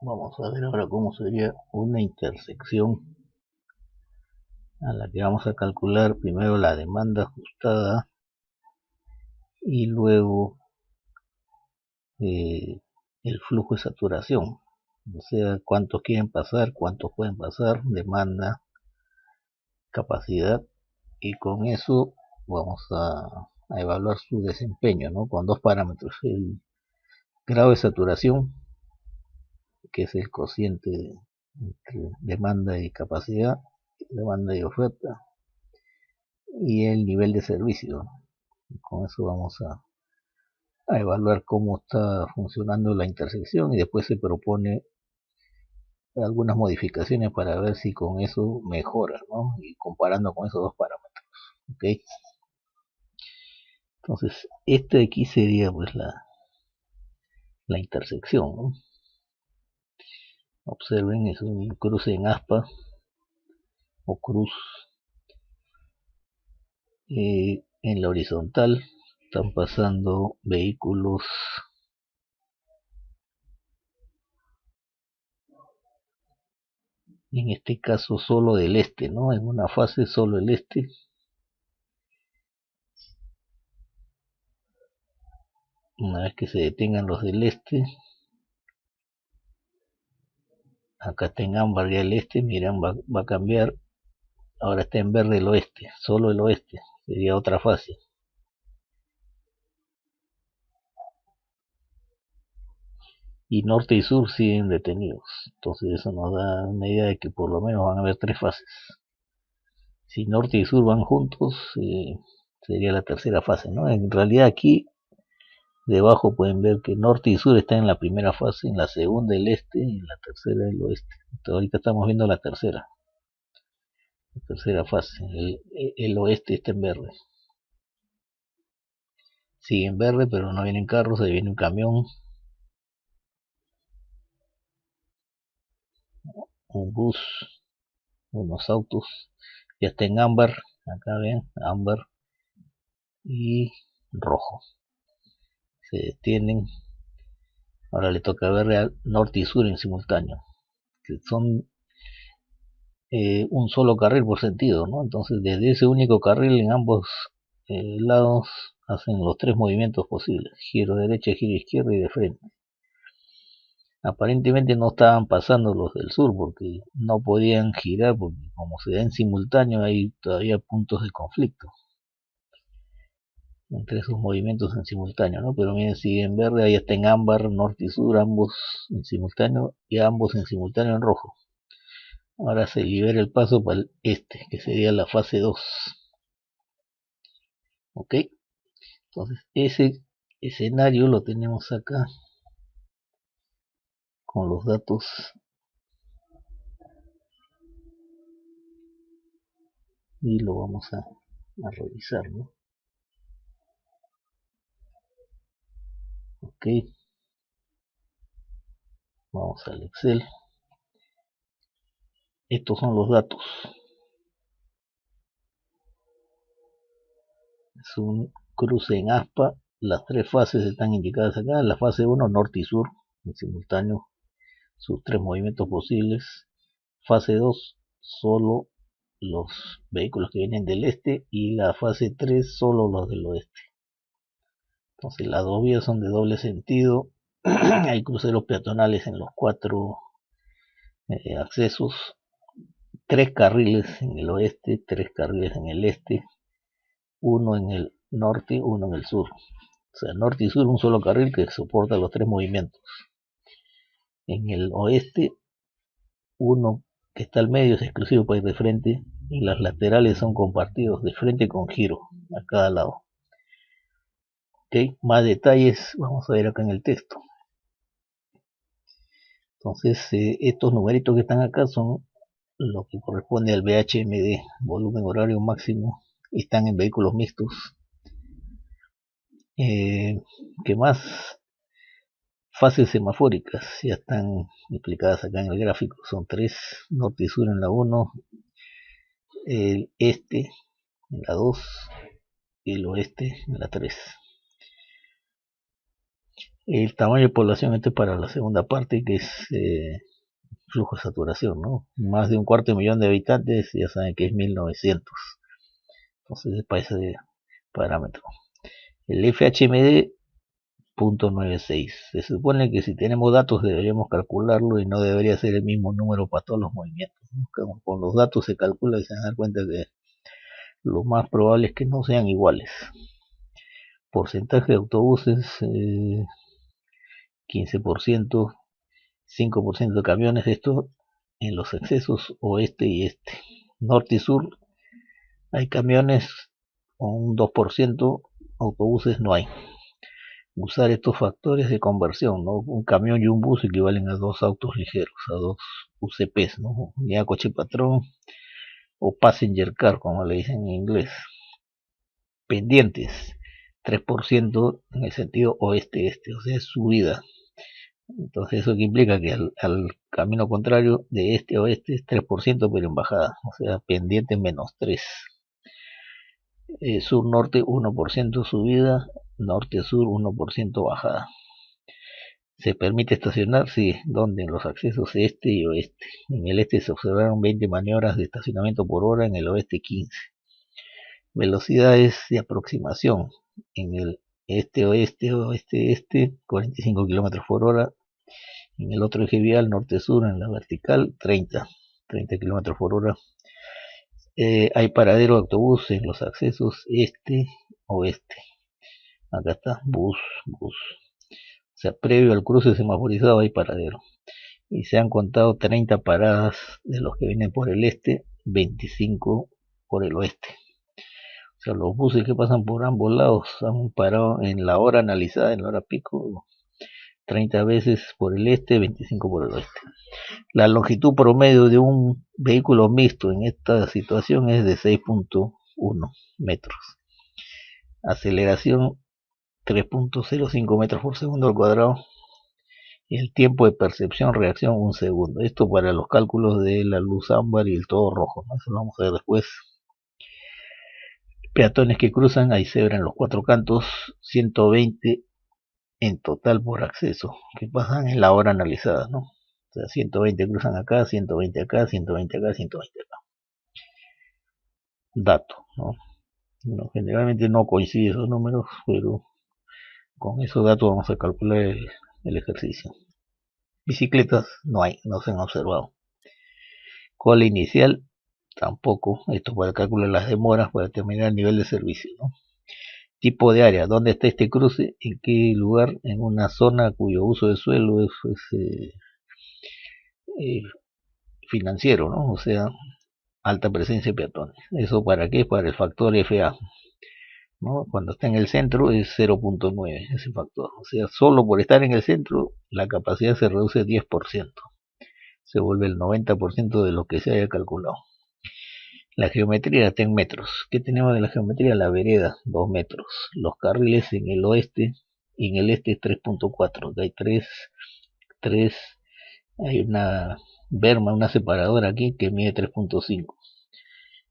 Vamos a ver ahora cómo sería una intersección a la que vamos a calcular primero la demanda ajustada y luego eh, el flujo de saturación, o sea, cuántos quieren pasar, cuántos pueden pasar, demanda, capacidad, y con eso vamos a evaluar su desempeño, ¿no? Con dos parámetros: el grado de saturación, que es el cociente entre demanda y capacidad, demanda y oferta, y el nivel de servicio. Con eso vamos a evaluar cómo está funcionando la intersección, y después se propone algunas modificaciones para ver si con eso mejora, ¿no? Y comparando con esos dos parámetros. ¿Ok? Entonces, este aquí sería pues la intersección, ¿no? Observen, es un cruce en aspa o cruz. En la horizontal están pasando vehículos, en este caso solo del este, ¿no? En una fase solo el este. Una vez que se detengan los del este, acá está en ámbar ya el este, miren, va a cambiar. Ahora está en verde el oeste, solo el oeste, sería otra fase. Y norte y sur siguen detenidos. Entonces eso nos da una idea de que por lo menos van a haber tres fases. Si norte y sur van juntos, sería la tercera fase, ¿no? En realidad aquí debajo pueden ver que norte y sur están en la primera fase, en la segunda el este y en la tercera el oeste. Entonces, ahorita estamos viendo la tercera fase. El oeste está en verde. Sigue en verde, pero no vienen carros, ahí viene un camión, un bus, unos autos. Ya está en ámbar, acá ven, ámbar y rojo. Se detienen. Ahora le toca ver al norte y sur en simultáneo, que son un solo carril por sentido, ¿no? Entonces desde ese único carril en ambos lados hacen los tres movimientos posibles: giro derecha, giro izquierda y de frente. Aparentemente no estaban pasando los del sur porque no podían girar, porque como se da en simultáneo hay todavía puntos de conflicto entre esos movimientos en simultáneo, ¿no? Pero miren, sigue en verde, ahí está en ámbar, norte y sur, ambos en simultáneo, y ambos en simultáneo en rojo. Ahora se libera el paso para el este, que sería la fase 2. ¿Ok? Entonces, ese escenario lo tenemos acá con los datos y lo vamos a revisar, ¿no? Ok, vamos al Excel. Estos son los datos. Es un cruce en aspa. Las tres fases están indicadas acá. La fase 1, norte y sur, en simultáneo, sus tres movimientos posibles. Fase 2, solo los vehículos que vienen del este, y la fase 3, solo los del oeste. Entonces las dos vías son de doble sentido. Hay cruceros peatonales en los cuatro accesos, tres carriles en el oeste, tres carriles en el este, uno en el norte, uno en el sur. O sea, norte y sur, un solo carril que soporta los tres movimientos. En el oeste, uno que está al medio es exclusivo para ir de frente, y las laterales son compartidos de frente con giro a cada lado. ¿Okay? Más detalles vamos a ver acá en el texto. Entonces, estos numeritos que están acá son lo que corresponde al VHMD, volumen horario máximo, y están en vehículos mixtos. ¿Qué más? Fases semafóricas ya están explicadas acá en el gráfico, son tres: norte y sur en la 1, el este en la 2 y el oeste en la 3. El tamaño de población este es para la segunda parte, que es flujo de saturación, ¿no? Más de 1/4 millón de habitantes, ya saben que es 1900. Entonces es para ese parámetro. El FHMD 0.96. Se supone que si tenemos datos deberíamos calcularlo y no debería ser el mismo número para todos los movimientos, ¿no? Con los datos se calcula y se dan cuenta que lo más probable es que no sean iguales. Porcentaje de autobuses, 15%, 5% de camiones, esto en los accesos oeste y este. Norte y sur hay camiones, un 2%, autobuses no hay. Usar estos factores de conversión, ¿no? Un camión y un bus equivalen a 2 autos ligeros, a 2 UCPs, ¿no? Unidad coche patrón o passenger car, como le dicen en inglés. Pendientes, 3% en el sentido oeste-este, o sea, es subida. Entonces eso que implica que al camino contrario de este a oeste es 3%, pero en bajada, o sea, pendiente -3. Sur-norte 1% subida, norte-sur 1% bajada. Se permite estacionar, sí, donde en los accesos este y oeste. En el este se observaron 20 maniobras de estacionamiento por hora, en el oeste 15. Velocidades de aproximación, en el este-oeste, oeste-este, 45 km por hora. En el otro eje vial, norte-sur, en la vertical, 30 km por hora. Hay paradero de autobús en los accesos este-oeste. Acá está, bus. O sea, previo al cruce semaforizado hay paradero. Y se han contado 30 paradas de los que vienen por el este, 25 por el oeste. O sea, los buses que pasan por ambos lados han parado en la hora analizada, en la hora pico, 30 veces por el este, 25 por el oeste. La longitud promedio de un vehículo mixto en esta situación es de 6.1 metros. Aceleración 3.05 metros por segundo al cuadrado. Y el tiempo de percepción-reacción 1 segundo. Esto para los cálculos de la luz ámbar y el todo rojo, ¿no? Eso lo vamos a ver después. Peatones que cruzan, hay cebra en los 4 cantos, 120 en total por acceso, que pasan en la hora analizada, ¿no? O sea, 120 cruzan acá, 120 acá, 120 acá, 120 acá. Dato, ¿no? No, generalmente no coinciden esos números, pero con esos datos vamos a calcular el ejercicio. Bicicletas no hay, no se han observado. Cola inicial tampoco, esto para el cálculo de las demoras para determinar el nivel de servicio, ¿no? Tipo de área, ¿dónde está este cruce? ¿En qué lugar? En una zona cuyo uso de suelo es financiero, ¿no? O sea, alta presencia de peatones. ¿Eso para qué? Para el factor FA, ¿no? Cuando está en el centro es 0.9 ese factor. O sea, solo por estar en el centro la capacidad se reduce 10%. Se vuelve el 90% de lo que se haya calculado. La geometría está en metros. ¿Qué tenemos de la geometría? La vereda, 2 metros. Los carriles en el oeste y en el este 3.4. Hay 3, hay una berma, una separadora aquí que mide 3.5.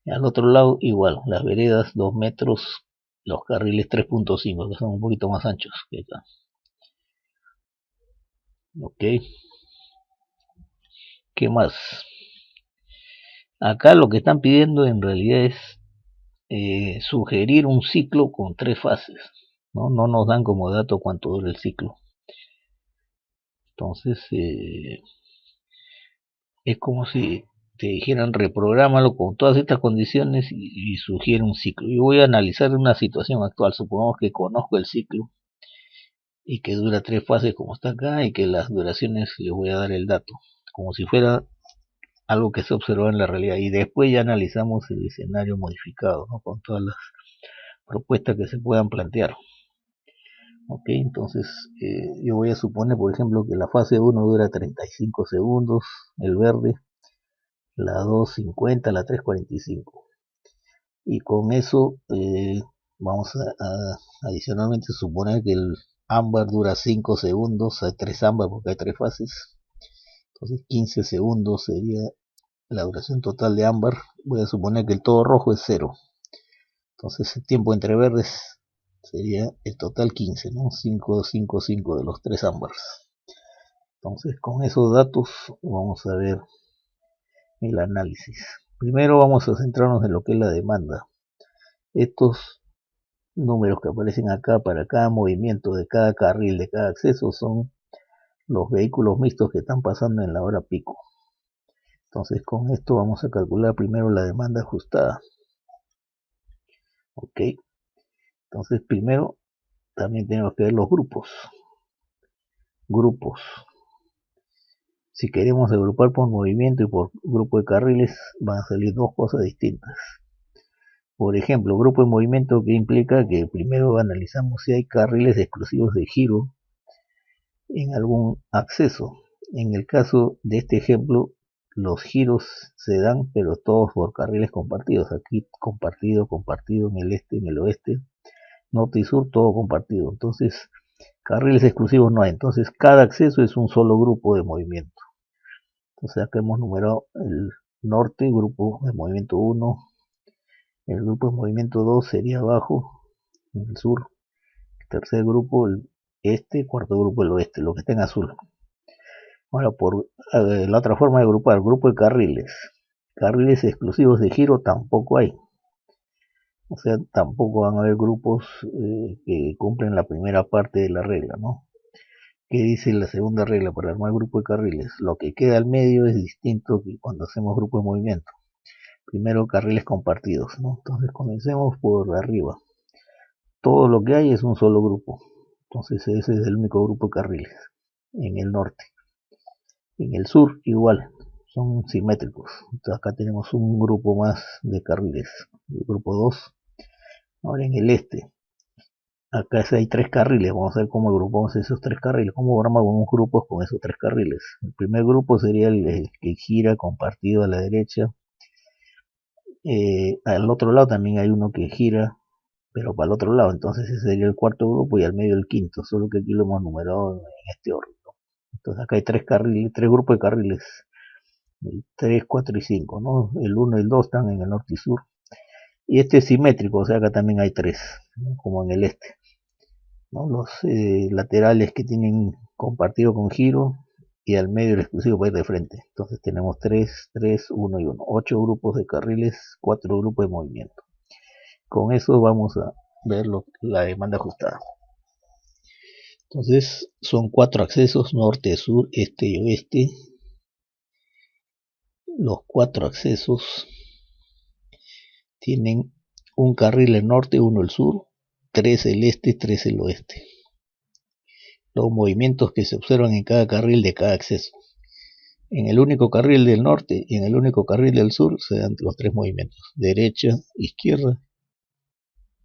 Al otro lado igual, las veredas 2 metros, los carriles 3.5, que son un poquito más anchos que acá. Ok. ¿Qué más? Acá lo que están pidiendo en realidad es sugerir un ciclo con 3 fases, ¿no? No nos dan como dato cuánto dura el ciclo. Entonces, es como si te dijeran reprográmalo con todas estas condiciones y sugiere un ciclo. Yo voy a analizar una situación actual. Supongamos que conozco el ciclo y que dura 3 fases como está acá y que las duraciones les voy a dar el dato, como si fuera algo que se observa en la realidad. Y después ya analizamos el escenario modificado, ¿no? Con todas las propuestas que se puedan plantear. Ok, entonces yo voy a suponer, por ejemplo, que la fase 1 dura 35 segundos, el verde, la 2 50, la 3 45. Y con eso vamos a adicionalmente suponer que el ámbar dura 5 segundos, hay 3 ámbar porque hay 3 fases. Entonces 15 segundos sería la duración total de ámbar. Voy a suponer que el todo rojo es 0. Entonces el tiempo entre verdes sería el total 15, ¿no? 5, 5, 5 de los 3 ámbars. Entonces con esos datos vamos a ver el análisis. Primero vamos a centrarnos en lo que es la demanda. Estos números que aparecen acá para cada movimiento de cada carril, de cada acceso, son los vehículos mixtos que están pasando en la hora pico. Entonces con esto vamos a calcular primero la demanda ajustada. Ok, entonces primero también tenemos que ver los grupos. Si queremos agrupar por movimiento y por grupo de carriles, van a salir dos cosas distintas. Por ejemplo, grupo de movimiento, que implica que primero analizamos si hay carriles exclusivos de giro en algún acceso. En el caso de este ejemplo, los giros se dan, pero todos por carriles compartidos. Aquí compartido, en el este, en el oeste, norte y sur, todo compartido. Entonces, carriles exclusivos no hay. Entonces, cada acceso es un solo grupo de movimiento. Entonces, acá hemos numerado el norte, grupo de movimiento 1. El grupo de movimiento 2 sería abajo, en el sur. El tercer grupo, el este. Cuarto grupo, el oeste, lo que está en azul. Ahora, por la otra forma de agrupar, grupo de carriles. Carriles exclusivos de giro tampoco hay. O sea, tampoco van a haber grupos que cumplen la primera parte de la regla, ¿no? ¿Qué dice la segunda regla para armar grupo de carriles? Lo que queda al medio es distinto que cuando hacemos grupo de movimiento. Primero, carriles compartidos, ¿no? Entonces comencemos por arriba. Todo lo que hay es un solo grupo. Entonces ese es el único grupo de carriles en el norte. En el sur igual, son simétricos. Entonces acá tenemos un grupo más de carriles, el grupo 2. Ahora en el este, acá hay 3 carriles. Vamos a ver cómo agrupamos esos 3 carriles, cómo armamos grupos con esos 3 carriles. El primer grupo sería el que gira compartido a la derecha. Al otro lado también hay uno que gira, pero para el otro lado. Entonces ese sería el cuarto grupo y al medio el quinto, solo que aquí lo hemos numerado en este orden. Entonces acá hay 3 carriles, 3 grupos de carriles, el 3, 4 y 5, ¿no? El 1 y el 2 están en el norte y sur. Y este es simétrico, o sea, acá también hay 3, ¿no? Como en el este, ¿no? Los laterales que tienen compartido con giro y al medio el exclusivo para ir de frente. Entonces tenemos 3, 3, 1 y 1. 8 grupos de carriles, 4 grupos de movimiento. Con eso vamos a ver la demanda ajustada. Entonces son 4 accesos, norte, sur, este y oeste. Los 4 accesos tienen un carril el norte, uno el sur, 3 el este, 3 el oeste. Los movimientos que se observan en cada carril de cada acceso. En el único carril del norte y en el único carril del sur se dan los 3 movimientos: derecha, izquierda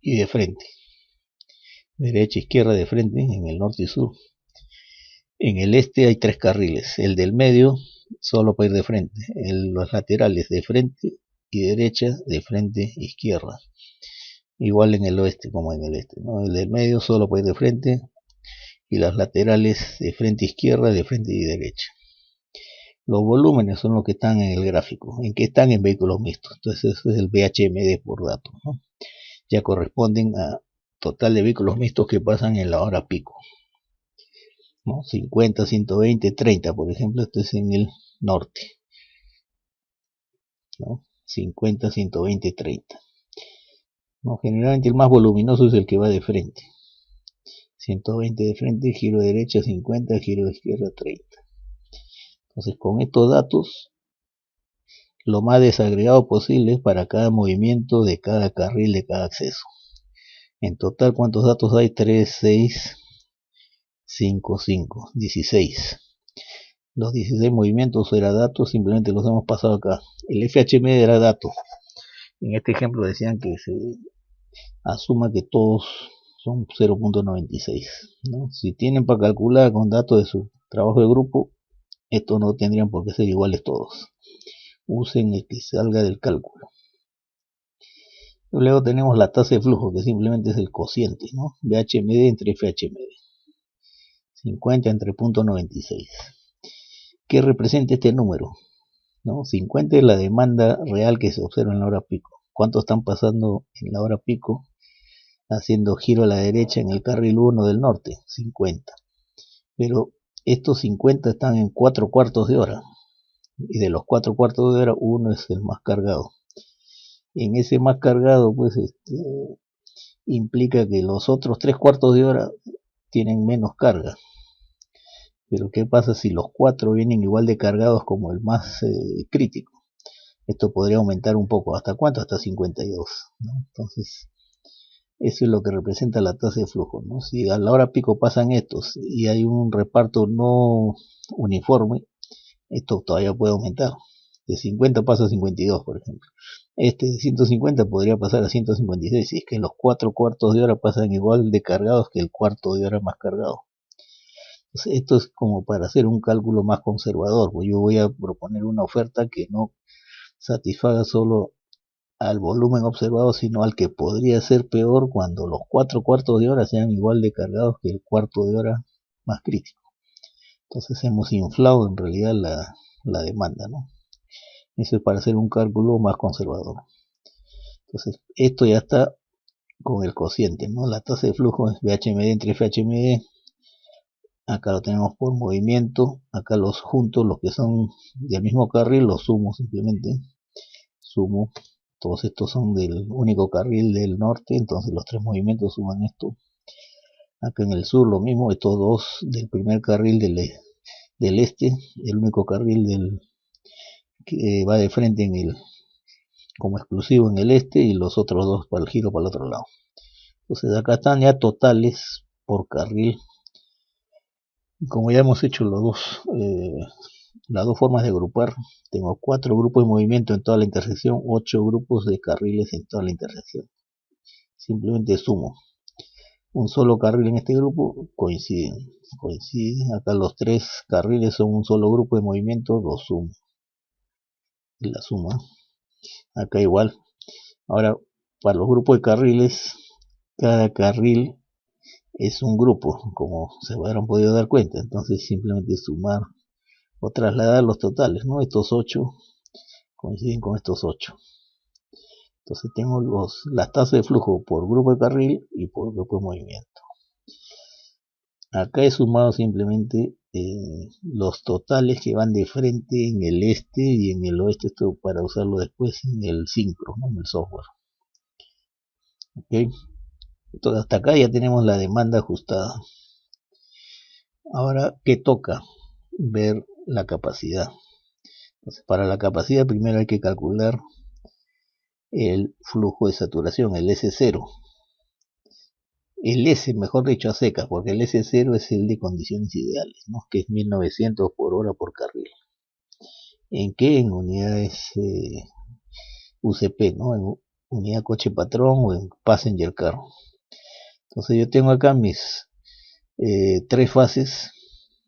y de frente. Derecha, izquierda, de frente en el norte y sur. En el este hay 3 carriles. El del medio solo para ir de frente. Los laterales de frente y derecha, de frente, izquierda. Igual en el oeste como en el este, ¿no? El del medio solo puede ir de frente y las laterales de frente izquierda, de frente y derecha. Los volúmenes son los que están en el gráfico, en que están en vehículos mixtos. Entonces ese es el VHMD por dato, ¿no? Ya corresponden a total de vehículos mixtos que pasan en la hora pico, ¿no? 50, 120, 30, por ejemplo. Esto es en el norte, ¿no? 50, 120, 30. ¿No? Generalmente el más voluminoso es el que va de frente. 120 de frente, giro de derecha 50, giro de izquierda 30. Entonces con estos datos, lo más desagregado posible para cada movimiento de cada carril de cada acceso. En total, ¿cuántos datos hay? 3, 6, 5, 5, 16. Los 16 movimientos era datos, simplemente los hemos pasado acá. El FHM era dato. En este ejemplo decían que se asuma que todos son 0.96, ¿no? Si tienen para calcular con datos de su trabajo de grupo, estos no tendrían por qué ser iguales todos. Usen el que salga del cálculo. Luego tenemos la tasa de flujo, que simplemente es el cociente, ¿no? VHMD entre FHMD. 50 entre 0.96. ¿Qué representa este número? ¿No? 50 es la demanda real que se observa en la hora pico. ¿Cuánto están pasando en la hora pico? haciendo giro a la derecha en el carril 1 del norte, 50. Pero estos 50 están en 4 cuartos de hora, y de los 4 cuartos de hora uno es el más cargado. En ese más cargado pues implica que los otros 3 cuartos de hora tienen menos carga. Pero ¿qué pasa si los 4 vienen igual de cargados como el más crítico? Esto podría aumentar un poco. ¿Hasta cuánto? Hasta 52, ¿no? Entonces, eso es lo que representa la tasa de flujo, ¿no? Si a la hora pico pasan estos y hay un reparto no uniforme, esto todavía puede aumentar. De 50 pasa a 52, por ejemplo. Este de 150 podría pasar a 156, si es que los 4 cuartos de hora pasan igual de cargados que el cuarto de hora más cargado. Entonces, esto es como para hacer un cálculo más conservador, pues yo voy a proponer una oferta que no satisfaga solo al volumen observado, sino al que podría ser peor cuando los 4 cuartos de hora sean igual de cargados que el cuarto de hora más crítico. Entonces hemos inflado en realidad la demanda, ¿no? Eso es para hacer un cálculo más conservador. Entonces, esto ya está con el cociente, ¿no? La tasa de flujo es VHMD entre FHMD. Acá lo tenemos por movimiento. Acá los juntos, los que son del mismo carril, los sumo simplemente. Sumo. Todos estos son del único carril del norte, entonces los 3 movimientos suman esto. Acá en el sur lo mismo, estos dos del primer carril del este, el único carril que va de frente como exclusivo en el este, y los otros dos para el giro para el otro lado. Entonces acá están ya totales por carril. Como ya hemos hecho las dos formas de agrupar, tengo 4 grupos de movimiento en toda la intersección, 8 grupos de carriles en toda la intersección. Simplemente sumo. Un solo carril en este grupo coinciden. Acá los 3 carriles son un solo grupo de movimiento, los sumo. Y la suma. Acá igual. Ahora, para los grupos de carriles, cada carril es un grupo, como se habrán podido dar cuenta. Entonces simplemente sumar o trasladar los totales, ¿no? Estos 8 coinciden con estos 8. Entonces tengo las tasas de flujo por grupo de carril y por grupo de movimiento. Acá he sumado simplemente los totales que van de frente en el este y en el oeste, esto para usarlo después en el sincro, ¿no? En el software. ¿Okay? Entonces hasta acá ya tenemos la demanda ajustada. Ahora, ¿qué toca? Ver la capacidad. Entonces, para la capacidad primero hay que calcular el flujo de saturación, el S0. El S, mejor dicho, a secas, porque el S0 es el de condiciones ideales, ¿no? Que es 1900 por hora por carril. ¿En qué? En unidades UCP, ¿no? En unidad coche patrón o en passenger car. Entonces yo tengo acá mis 3 fases,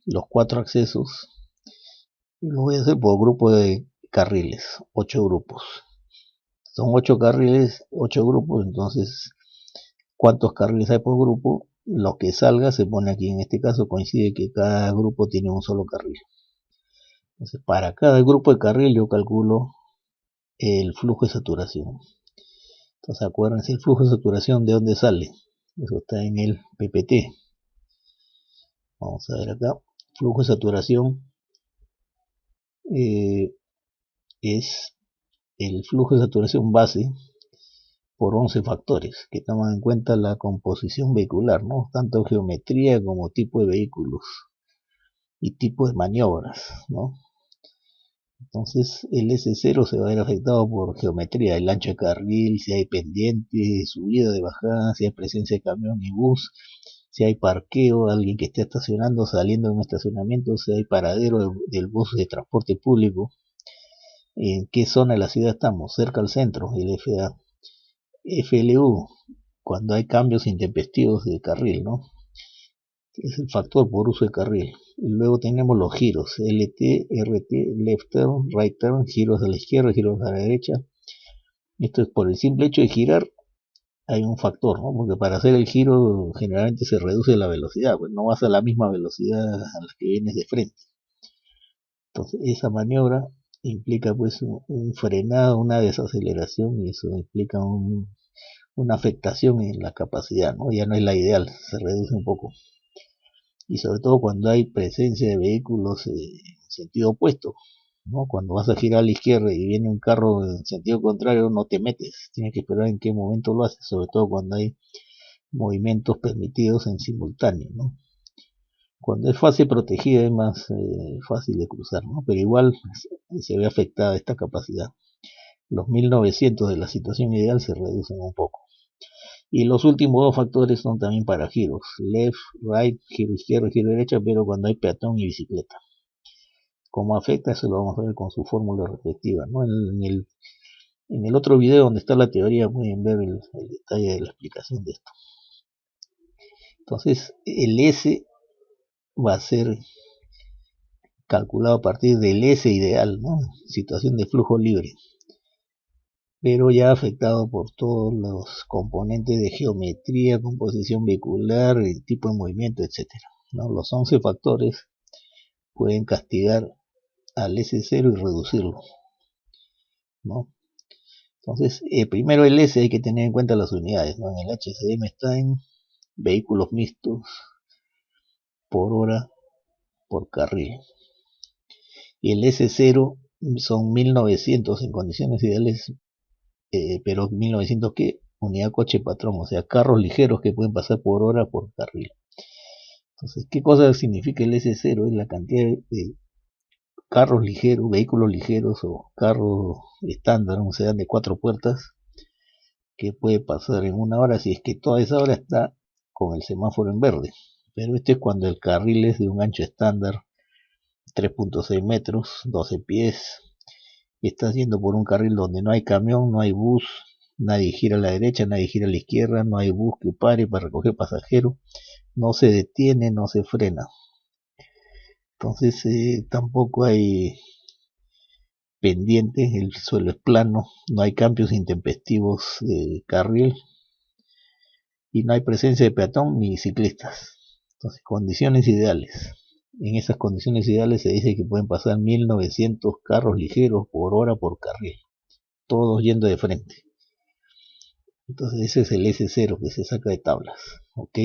los 4 accesos, y lo voy a hacer por grupo de carriles, 8 grupos. Son 8 carriles, 8 grupos, entonces, ¿cuántos carriles hay por grupo? Lo que salga se pone aquí. En este caso coincide que cada grupo tiene un solo carril. Entonces, para cada grupo de carril yo calculo el flujo de saturación. Entonces, acuérdense el flujo de saturación de dónde sale. Eso está en el PPT. Vamos a ver acá. Flujo de saturación es el flujo de saturación base por 11 factores que toman en cuenta la composición vehicular, ¿no? Tanto geometría como tipo de vehículos y tipo de maniobras, ¿no? Entonces el S0 se va a ver afectado por geometría, el ancho de carril, si hay pendiente, subida de bajada, si hay presencia de camión y bus, si hay parqueo, alguien que esté estacionando, saliendo de un estacionamiento, si hay paradero del bus de transporte público, en qué zona de la ciudad estamos, cerca al centro, el FA. FLU, cuando hay cambios intempestivos de carril, ¿no? Es el factor por uso de carril. Y luego tenemos los giros, LT, RT, left turn, right turn, giros a la izquierda, giros a la derecha. Esto es por el simple hecho de girar, hay un factor, ¿no? Porque para hacer el giro generalmente se reduce la velocidad, pues no vas a la misma velocidad a la que vienes de frente. Entonces esa maniobra implica pues un frenado, una desaceleración, y eso implica una afectación en la capacidad, ¿no? Ya no es la ideal, se reduce un poco. Y sobre todo cuando hay presencia de vehículos en sentido opuesto, ¿no? Cuando vas a girar a la izquierda y viene un carro en sentido contrario, no te metes, tienes que esperar en qué momento lo haces, sobre todo cuando hay movimientos permitidos en simultáneo, ¿no? Cuando es fase protegida es más fácil de cruzar, ¿no? Pero igual se ve afectada esta capacidad. Los 1900 de la situación ideal se reducen un poco. Y los últimos dos factores son también para giros, left, right, giro izquierdo, giro derecha, pero cuando hay peatón y bicicleta. ¿Cómo afecta? Eso lo vamos a ver con su fórmula respectiva, ¿no? En el otro video donde está la teoría pueden ver el detalle de la explicación de esto. Entonces el S va a ser calculado a partir del S ideal, ¿no? Situación de flujo libre, pero ya afectado por todos los componentes de geometría, composición vehicular, el tipo de movimiento, etcétera, ¿no? Los 11 factores pueden castigar al S0 y reducirlo, ¿no? Entonces, primero el S hay que tener en cuenta las unidades, ¿no? En el HCM está en vehículos mixtos por hora por carril. Y el S0 son 1900 en condiciones ideales, pero 1900 ¿qué? Unidad coche patrón, o sea, carros ligeros que pueden pasar por hora por carril. Entonces, ¿qué cosa significa el S0? Es la cantidad de carros ligeros, vehículos ligeros o carros estándar, un sedán de 4 puertas, que puede pasar en una hora si es que toda esa hora está con el semáforo en verde. Pero este es cuando el carril es de un ancho estándar 3.6 metros, 12 pies, y está yendo por un carril donde no hay camión, no hay bus, nadie gira a la derecha, nadie gira a la izquierda, no hay bus que pare para recoger pasajeros, no se detiene, no se frena. Entonces tampoco hay pendientes, el suelo es plano, no hay cambios intempestivos de carril y no hay presencia de peatón ni ciclistas. Entonces, condiciones ideales. En esas condiciones ideales se dice que pueden pasar 1900 carros ligeros por hora por carril, todos yendo de frente. Entonces ese es el S0 que se saca de tablas, ¿ok?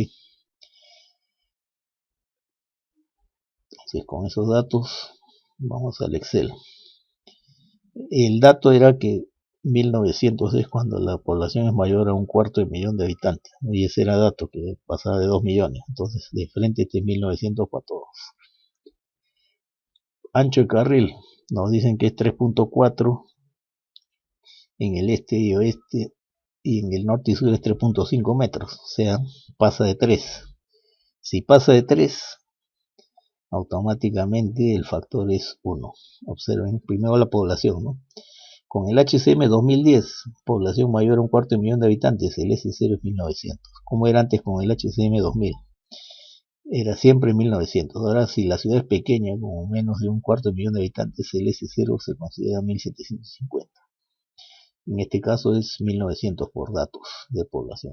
Entonces con esos datos vamos al Excel. El dato era que 1900 es cuando la población es mayor a 1/4 de millón de habitantes, ¿no? Y ese era dato que pasaba de 2 millones. Entonces de frente este 1900 para todos. Ancho de carril, nos dicen que es 3.4 en el este y oeste, y en el norte y sur es 3.5 metros, o sea, pasa de 3. Si pasa de 3, automáticamente el factor es 1. Observen primero la población, ¿no? Con el HCM 2010, población mayor a 1/4 de millón de habitantes, el S0 es 1900. ¿Cómo era antes con el HCM 2000? Era siempre 1900. Ahora, si la ciudad es pequeña, como menos de 1/4 de millón de habitantes, el S0 se considera 1750. En este caso es 1900 por datos de población.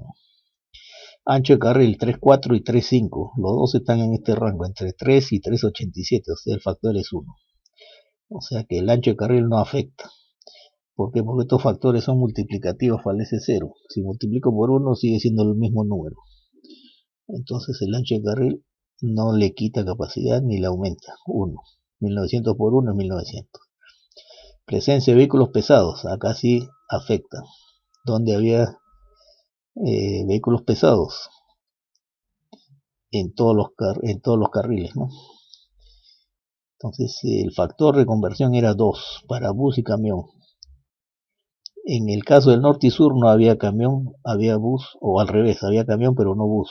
Ancho de carril 3.4 y 3.5. Los dos están en este rango, entre 3 y 3.87, o sea, el factor es 1. O sea que el ancho de carril no afecta. ¿Por qué? Porque estos factores son multiplicativos para el S0. Si multiplico por 1 sigue siendo el mismo número. Entonces el ancho de carril no le quita capacidad ni le aumenta. 1. 1900 por 1 es 1900. Presencia de vehículos pesados. Acá sí afecta. Donde había vehículos pesados en todos los carriles, ¿no? Entonces el factor de conversión era 2 para bus y camión. En el caso del norte y sur no había camión, había bus, o al revés, había camión pero no bus.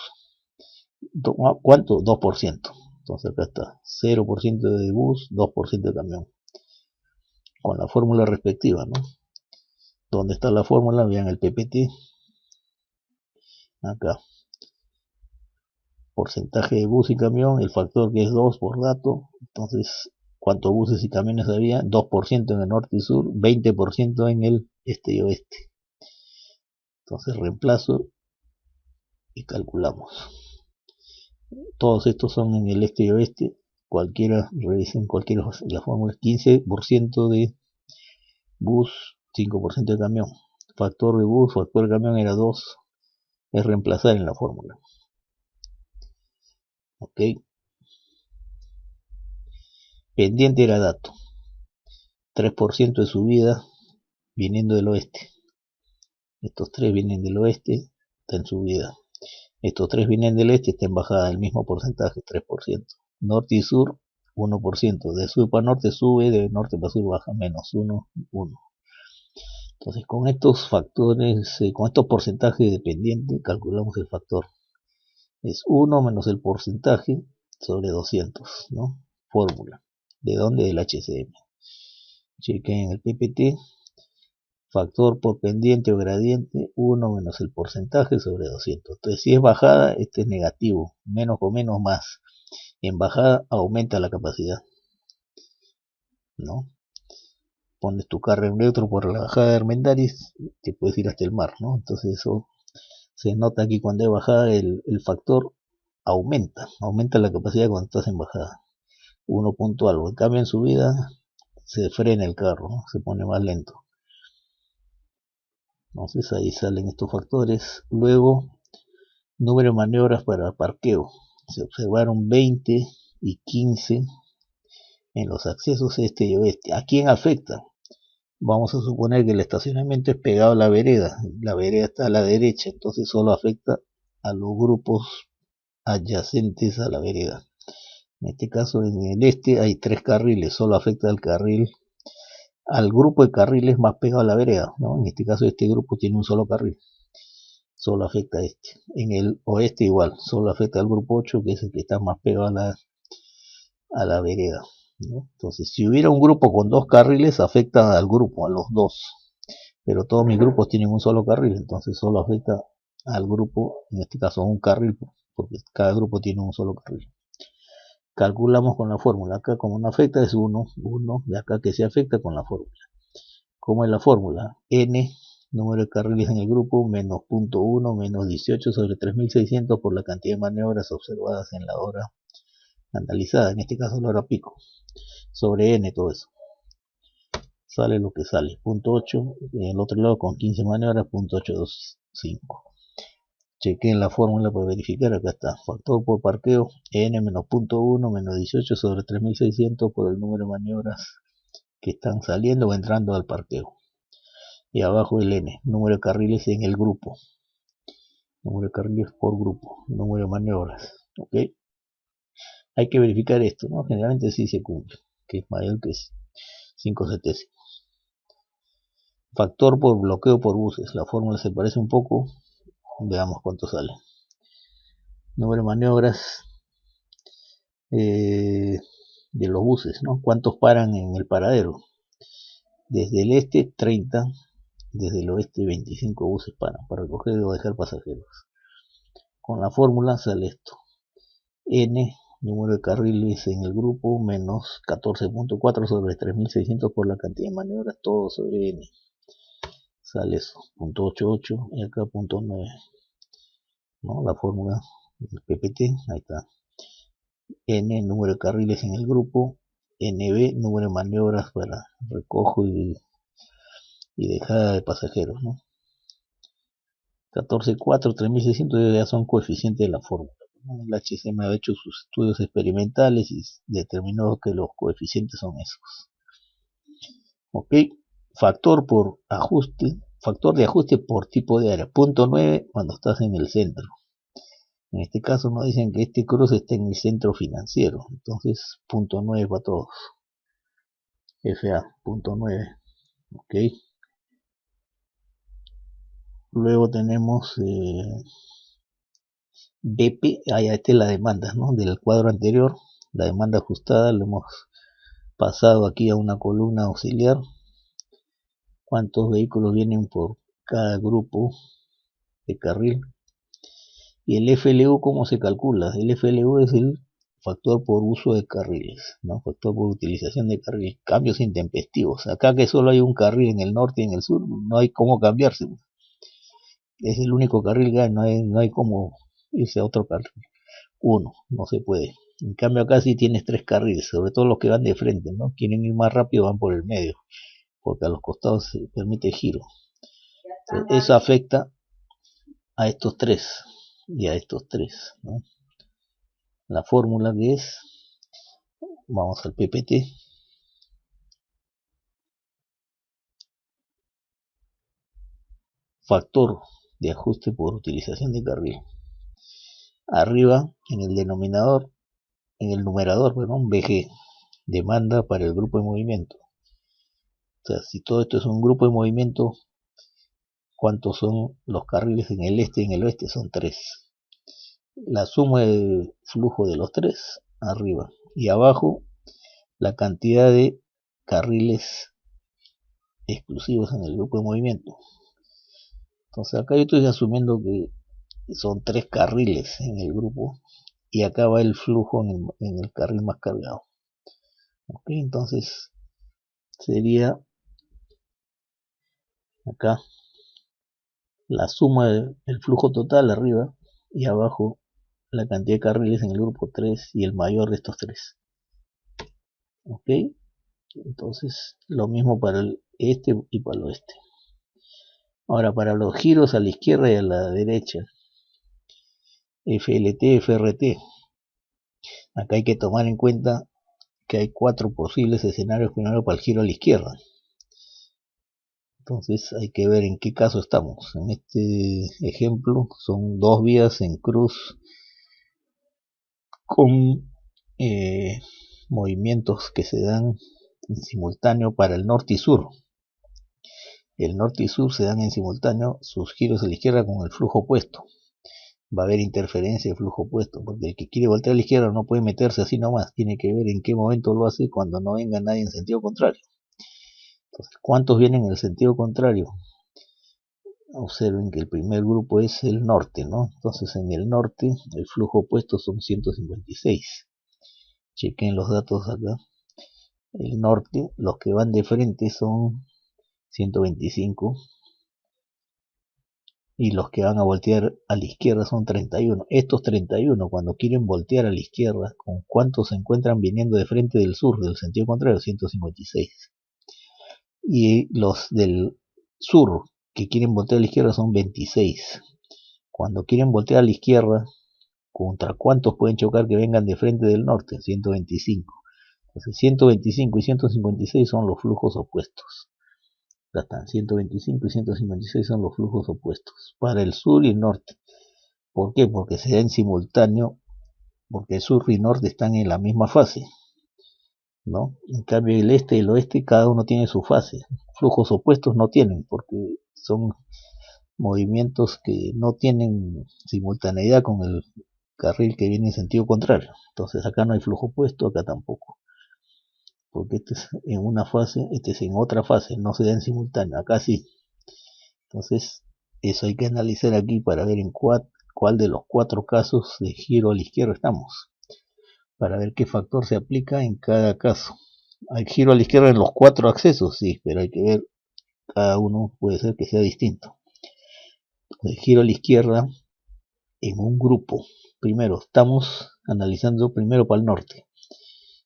¿Cuánto? 2%. Entonces acá está, 0% de bus, 2% de camión. Con la fórmula respectiva, ¿no? ¿Dónde está la fórmula? Vean el PPT. Acá. Porcentaje de bus y camión, el factor que es 2 por dato. Entonces, ¿cuántos buses y camiones había? 2% en el norte y sur, 20% en el este y oeste. Entonces reemplazo y calculamos. Todos estos son en el este y oeste. Cualquiera, revisen cualquiera de las fórmulas. 15% de bus, 5% de camión. factor de bus, factor de camión era 2, es reemplazar en la fórmula. Ok. Pendiente era dato. 3% de subida viniendo del oeste. Estos 3 vienen del oeste, está en subida. Estos 3 vienen del este, está en bajada, el mismo porcentaje, 3%. Norte y sur, 1%. De sur para norte sube, de norte para sur baja, menos 1, 1. Entonces, con estos factores, con estos porcentajes dependientes, calculamos el factor. Es 1 menos el porcentaje sobre 200, ¿no? Fórmula. ¿De dónde? Del HCM. Chequen en el PPT. Factor por pendiente o gradiente, 1 menos el porcentaje sobre 200. Entonces, si es bajada, este es negativo. Menos o menos más. En bajada aumenta la capacidad, ¿no? Pones tu carro en neutro por la bajada de Armendáriz, te puedes ir hasta el mar, ¿no? Entonces eso se nota aquí cuando hay bajada, el factor aumenta la capacidad cuando estás en bajada. 1 punto algo. En cambio en subida se frena el carro, ¿no? Se pone más lento. Entonces ahí salen estos factores. Luego, número de maniobras para parqueo. Se observaron 20 y 15 en los accesos este y oeste. ¿A quién afecta? Vamos a suponer que el estacionamiento es pegado a la vereda está a la derecha, entonces solo afecta a los grupos adyacentes a la vereda. En este caso, en el este hay 3 carriles, solo afecta al grupo de carriles más pegado a la vereda, ¿no? En este caso este grupo tiene un solo carril, solo afecta a este. En el oeste igual, solo afecta al grupo 8, que es el que está más pegado a la vereda, ¿no? Entonces, si hubiera un grupo con 2 carriles, afecta al grupo, a los 2. Pero todos mis grupos tienen un solo carril, entonces solo afecta al grupo, en este caso un carril, porque cada grupo tiene un solo carril. Calculamos con la fórmula. Acá como no afecta es 1, 1, de acá que se afecta con la fórmula. ¿Cómo es la fórmula? N, número de carriles en el grupo, menos 0.1, menos 18 sobre 3600 por la cantidad de maniobras observadas en la hora analizada, en este caso la hora pico, sobre N todo eso. Sale lo que sale, 0.8, en el otro lado con 15 maniobras, 0.825. Chequen la fórmula para verificar, acá está, factor por parqueo, N menos 0.1 menos 18 sobre 3600 por el número de maniobras que están saliendo o entrando al parqueo. Y abajo el N, número de carriles en el grupo, número de carriles por grupo, número de maniobras, ¿ok? Hay que verificar esto, ¿no? Generalmente sí se cumple, que es mayor que 5/7. Factor por bloqueo por buses, la fórmula se parece un poco, veamos cuánto sale. Número de maniobras de los buses, ¿no? ¿Cuántos paran en el paradero? Desde el este 30, desde el oeste 25 buses paran para recoger o dejar pasajeros. Con la fórmula sale esto. N, número de carriles en el grupo, menos 14.4 sobre 3600 por la cantidad de maniobras, todo sobre N. Sale eso, 0.88 y acá 0.9. ¿No? La fórmula del PPT, ahí está. N, número de carriles en el grupo, NB, número de maniobras para recojo y dejada de pasajeros, ¿no? 14.4, 3600 ya son coeficientes de la fórmula. El HCM ha hecho sus estudios experimentales y determinó que los coeficientes son esos. Ok, factor por ajuste, factor de ajuste por tipo de área, 0.9 cuando estás en el centro. En este caso nos dicen que este cruce está en el centro financiero, entonces 0.9 para todos. FA, 0.9, ok. Luego tenemos BP, esta es la demanda, ¿no? Del cuadro anterior, la demanda ajustada, lo hemos pasado aquí a una columna auxiliar. ¿Cuántos vehículos vienen por cada grupo de carril? Y el FLU, ¿cómo se calcula? El FLU es el factor por uso de carriles, ¿no? Factor por utilización de carriles, cambios intempestivos. Acá que solo hay un carril en el norte y en el sur, no hay cómo cambiarse. Es el único carril que hay, no hay cómo irse a otro carril. Uno, no se puede. En cambio acá sí tienes 3 carriles, sobre todo los que van de frente, ¿no? Quieren ir más rápido, van por el medio, porque a los costados se permite giro. Entonces, eso afecta a estos tres y a estos tres, ¿no? La fórmula que es, vamos al PPT, factor de ajuste por utilización de carril. Arriba, en el denominador, en el numerador, perdón, VG, demanda para el grupo de movimiento. O sea, si todo esto es un grupo de movimiento, ¿cuántos son los carriles en el este y en el oeste? Son 3. La suma de flujo de los 3, arriba. Y abajo, la cantidad de carriles exclusivos en el grupo de movimiento. Entonces acá yo estoy asumiendo que son 3 carriles en el grupo y acá va el flujo en el carril más cargado. Ok, entonces sería acá la suma del flujo total arriba y abajo la cantidad de carriles en el grupo 3 y el mayor de estos 3. Ok, entonces lo mismo para el este y para el oeste. Ahora para los giros a la izquierda y a la derecha, FLT, FRT, acá hay que tomar en cuenta que hay 4 posibles escenarios primero para el giro a la izquierda. Entonces hay que ver en qué caso estamos. En este ejemplo son 2 vías en cruz con movimientos que se dan en simultáneo para el norte y sur. El norte y sur se dan en simultáneo sus giros a la izquierda con el flujo opuesto. Va a haber interferencia de flujo opuesto, porque el que quiere voltear a la izquierda no puede meterse así nomás, tiene que ver en qué momento lo hace cuando no venga nadie en sentido contrario. Entonces, ¿cuántos vienen en el sentido contrario? Observen que el primer grupo es el norte, ¿no? Entonces en el norte el flujo opuesto son 156. Chequen los datos acá. El norte, los que van de frente son 125 y los que van a voltear a la izquierda son 31. Estos 31 cuando quieren voltear a la izquierda, ¿con cuántos se encuentran viniendo de frente del sur, del sentido contrario? 156. Y los del sur que quieren voltear a la izquierda son 26. Cuando quieren voltear a la izquierda, ¿contra cuántos pueden chocar que vengan de frente del norte? 125. Entonces 125 y 156 son los flujos opuestos. Ya están, 125 y 156 son los flujos opuestos para el sur y el norte. ¿Por qué? Porque se da en simultáneo, porque el sur y norte están en la misma fase, ¿no? En cambio el este y el oeste cada uno tiene su fase. Flujos opuestos no tienen, porque son movimientos que no tienen simultaneidad con el carril que viene en sentido contrario. Entonces acá no hay flujo opuesto, acá tampoco, porque este es en una fase, este es en otra fase, no se da en simultáneo, acá sí. Entonces eso hay que analizar aquí para ver en cuál de los 4 casos de giro a la izquierda estamos, para ver qué factor se aplica en cada caso. Hay giro a la izquierda en los 4 accesos, sí, pero hay que ver, cada uno puede ser que sea distinto. El giro a la izquierda en un grupo. Primero, estamos analizando primero para el norte.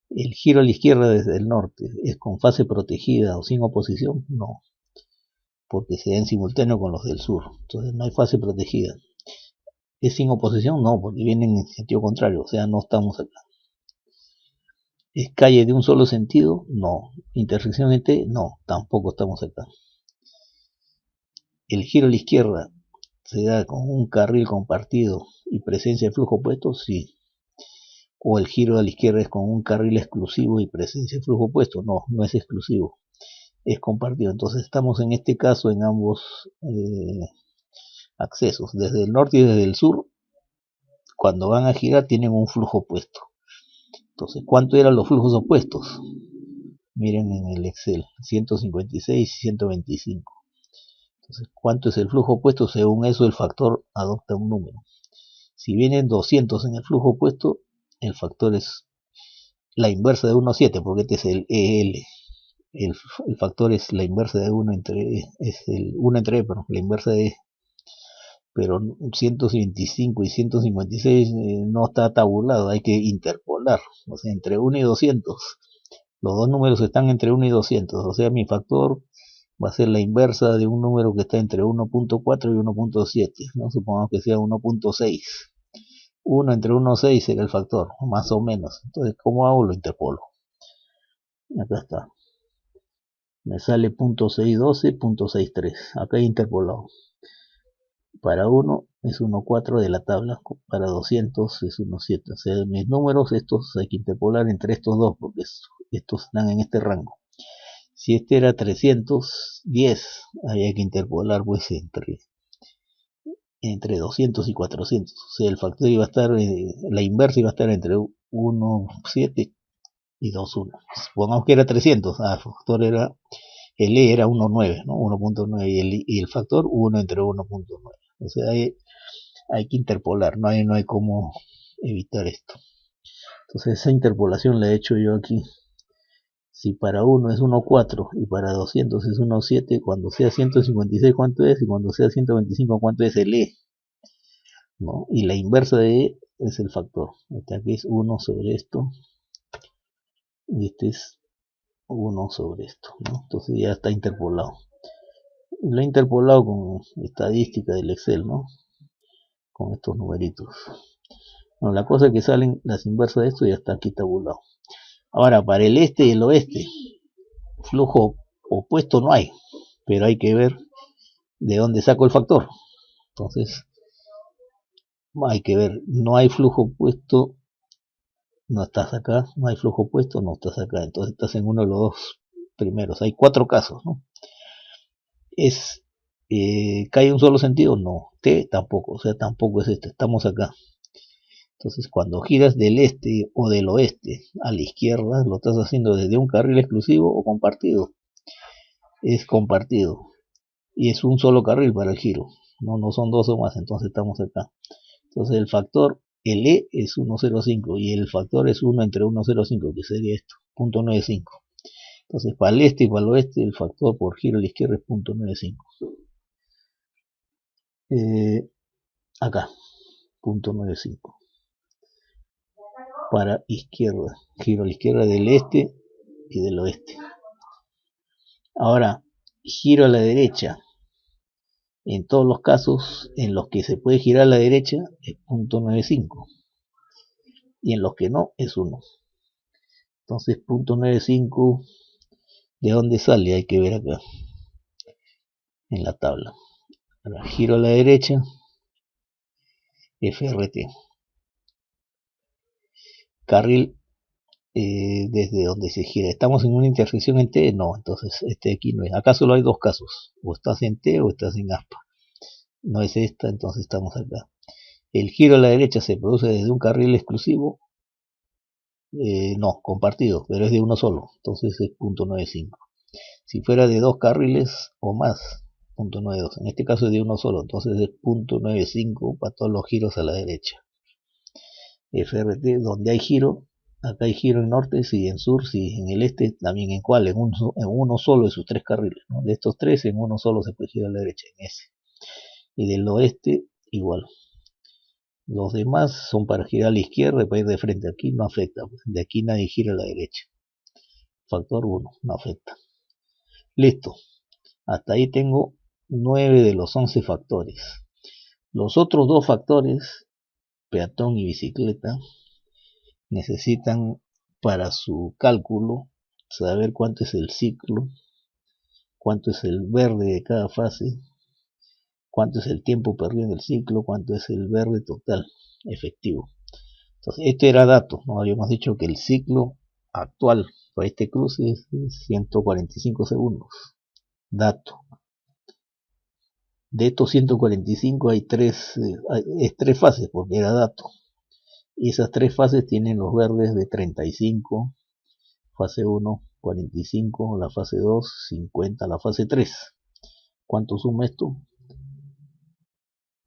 El giro a la izquierda desde el norte es con fase protegida o sin oposición, no, porque se da en simultáneo con los del sur, entonces no hay fase protegida. Es sin oposición, no, porque vienen en sentido contrario, o sea, no estamos acá. ¿Es calle de un solo sentido? No. ¿Intersección en T? No, tampoco estamos acá. El giro a la izquierda se da con un carril compartido y presencia de flujo opuesto, sí. O el giro a la izquierda es con un carril exclusivo y presencia de flujo opuesto, no, no es exclusivo, es compartido. Entonces estamos en este caso en ambos accesos, desde el norte y desde el sur. Cuando van a girar tienen un flujo opuesto. Entonces, ¿cuánto eran los flujos opuestos? Miren en el Excel, 156 y 125. Entonces, ¿cuánto es el flujo opuesto? Según eso, el factor adopta un número. Si vienen 200 en el flujo opuesto, el factor es la inversa de 1,7, porque este es el EL. El factor es la inversa de 1 entre E, es el 1 entre E, perdón, la inversa de E. Pero 125 y 156 no está tabulado, hay que interpolar, o sea, entre 1 y 200. Los dos números están entre 1 y 200, o sea, mi factor va a ser la inversa de un número que está entre 1.4 y 1.7, ¿no? Supongamos que sea 1.6. 1 entre 1.6 será el factor, más o menos. Entonces, ¿cómo hago? Lo interpolo. Acá está. Me sale .612, .63. Acá he interpolado. Para 1 es 1.4 de la tabla, para 200 es 1.7. O sea, mis números, estos hay que interpolar entre estos dos, porque estos están en este rango. Si este era 310, había que interpolar pues entre 200 y 400. O sea, el factor iba a estar, la inversa iba a estar entre 1.7 y 2.1. Supongamos que era 300, el factor era, el E era 1.9, ¿no? 1.9 y el factor 1 entre 1.9. O sea, hay que interpolar, no hay cómo evitar esto. Entonces esa interpolación la he hecho yo aquí. Si para 1 es 1.4 y para 200 es 1.7, cuando sea 156 cuánto es y cuando sea 125 cuánto es el E, ¿no? Y la inversa de E es el factor. Este aquí es 1 sobre esto y este es 1 sobre esto, ¿no? Entonces ya está interpolado. Lo he interpolado con estadística del Excel, ¿no? Con estos numeritos. Bueno, la cosa es que salen las inversas de esto y ya está aquí tabulado. Ahora, para el este y el oeste, flujo opuesto no hay, pero hay que ver de dónde saco el factor. Entonces, hay que ver, no hay flujo opuesto, no estás acá, no hay flujo opuesto, no estás acá. Entonces estás en uno de los dos primeros. Hay 4 casos, ¿no? ¿Cae un solo sentido? No. T tampoco, o sea, tampoco es este, estamos acá. Entonces, cuando giras del este o del oeste a la izquierda, lo estás haciendo desde un carril exclusivo o compartido. Es compartido. Y es un solo carril para el giro. No son dos o más, entonces estamos acá. Entonces el factor, el E es 1.05 y el factor es 1 entre 1.05, que sería esto, 0.95. Entonces para el este y para el oeste el factor por giro a la izquierda es 0.95. Acá, 0.95. Para izquierda, giro a la izquierda del este y del oeste. Ahora, giro a la derecha. En todos los casos en los que se puede girar a la derecha es 0.95 y en los que no es 1. Entonces 0.95, ¿de dónde sale? Hay que ver acá en la tabla. Ahora, giro a la derecha, FRT. Carril desde donde se gira. ¿Estamos en una intersección en T? No, entonces este aquí no es. Acá solo hay dos casos. O estás en T o estás en aspa. No es esta, entonces estamos acá. El giro a la derecha se produce desde un carril exclusivo. No, compartido, pero es de uno solo. Entonces es 0.95. Si fuera de dos carriles o más, 0.92. En este caso es de uno solo, entonces es 0.95 para todos los giros a la derecha. FRT, donde hay giro, acá hay giro en norte, sí, en sur, sí, en el este también. ¿En cuál? En uno solo de sus 3 carriles, ¿no? De estos 3, en uno solo se puede girar a la derecha, en ese. Y del oeste, igual. Los demás son para girar a la izquierda y para ir de frente. Aquí no afecta, de aquí nadie gira a la derecha. Factor 1, no afecta. Listo. Hasta ahí tengo 9 de los 11 factores. Los otros dos factores, peatón y bicicleta, necesitan para su cálculo saber cuánto es el ciclo, cuánto es el verde de cada fase, cuánto es el tiempo perdido en el ciclo, cuánto es el verde total efectivo. Entonces, este era dato, ¿no? Habíamos dicho que el ciclo actual para este cruce es 145 segundos. Dato. De estos 145 hay es 3 fases porque era dato. Y esas 3 fases tienen los verdes de 35, fase 1, 45, la fase 2, 50, la fase 3. ¿Cuánto suma esto?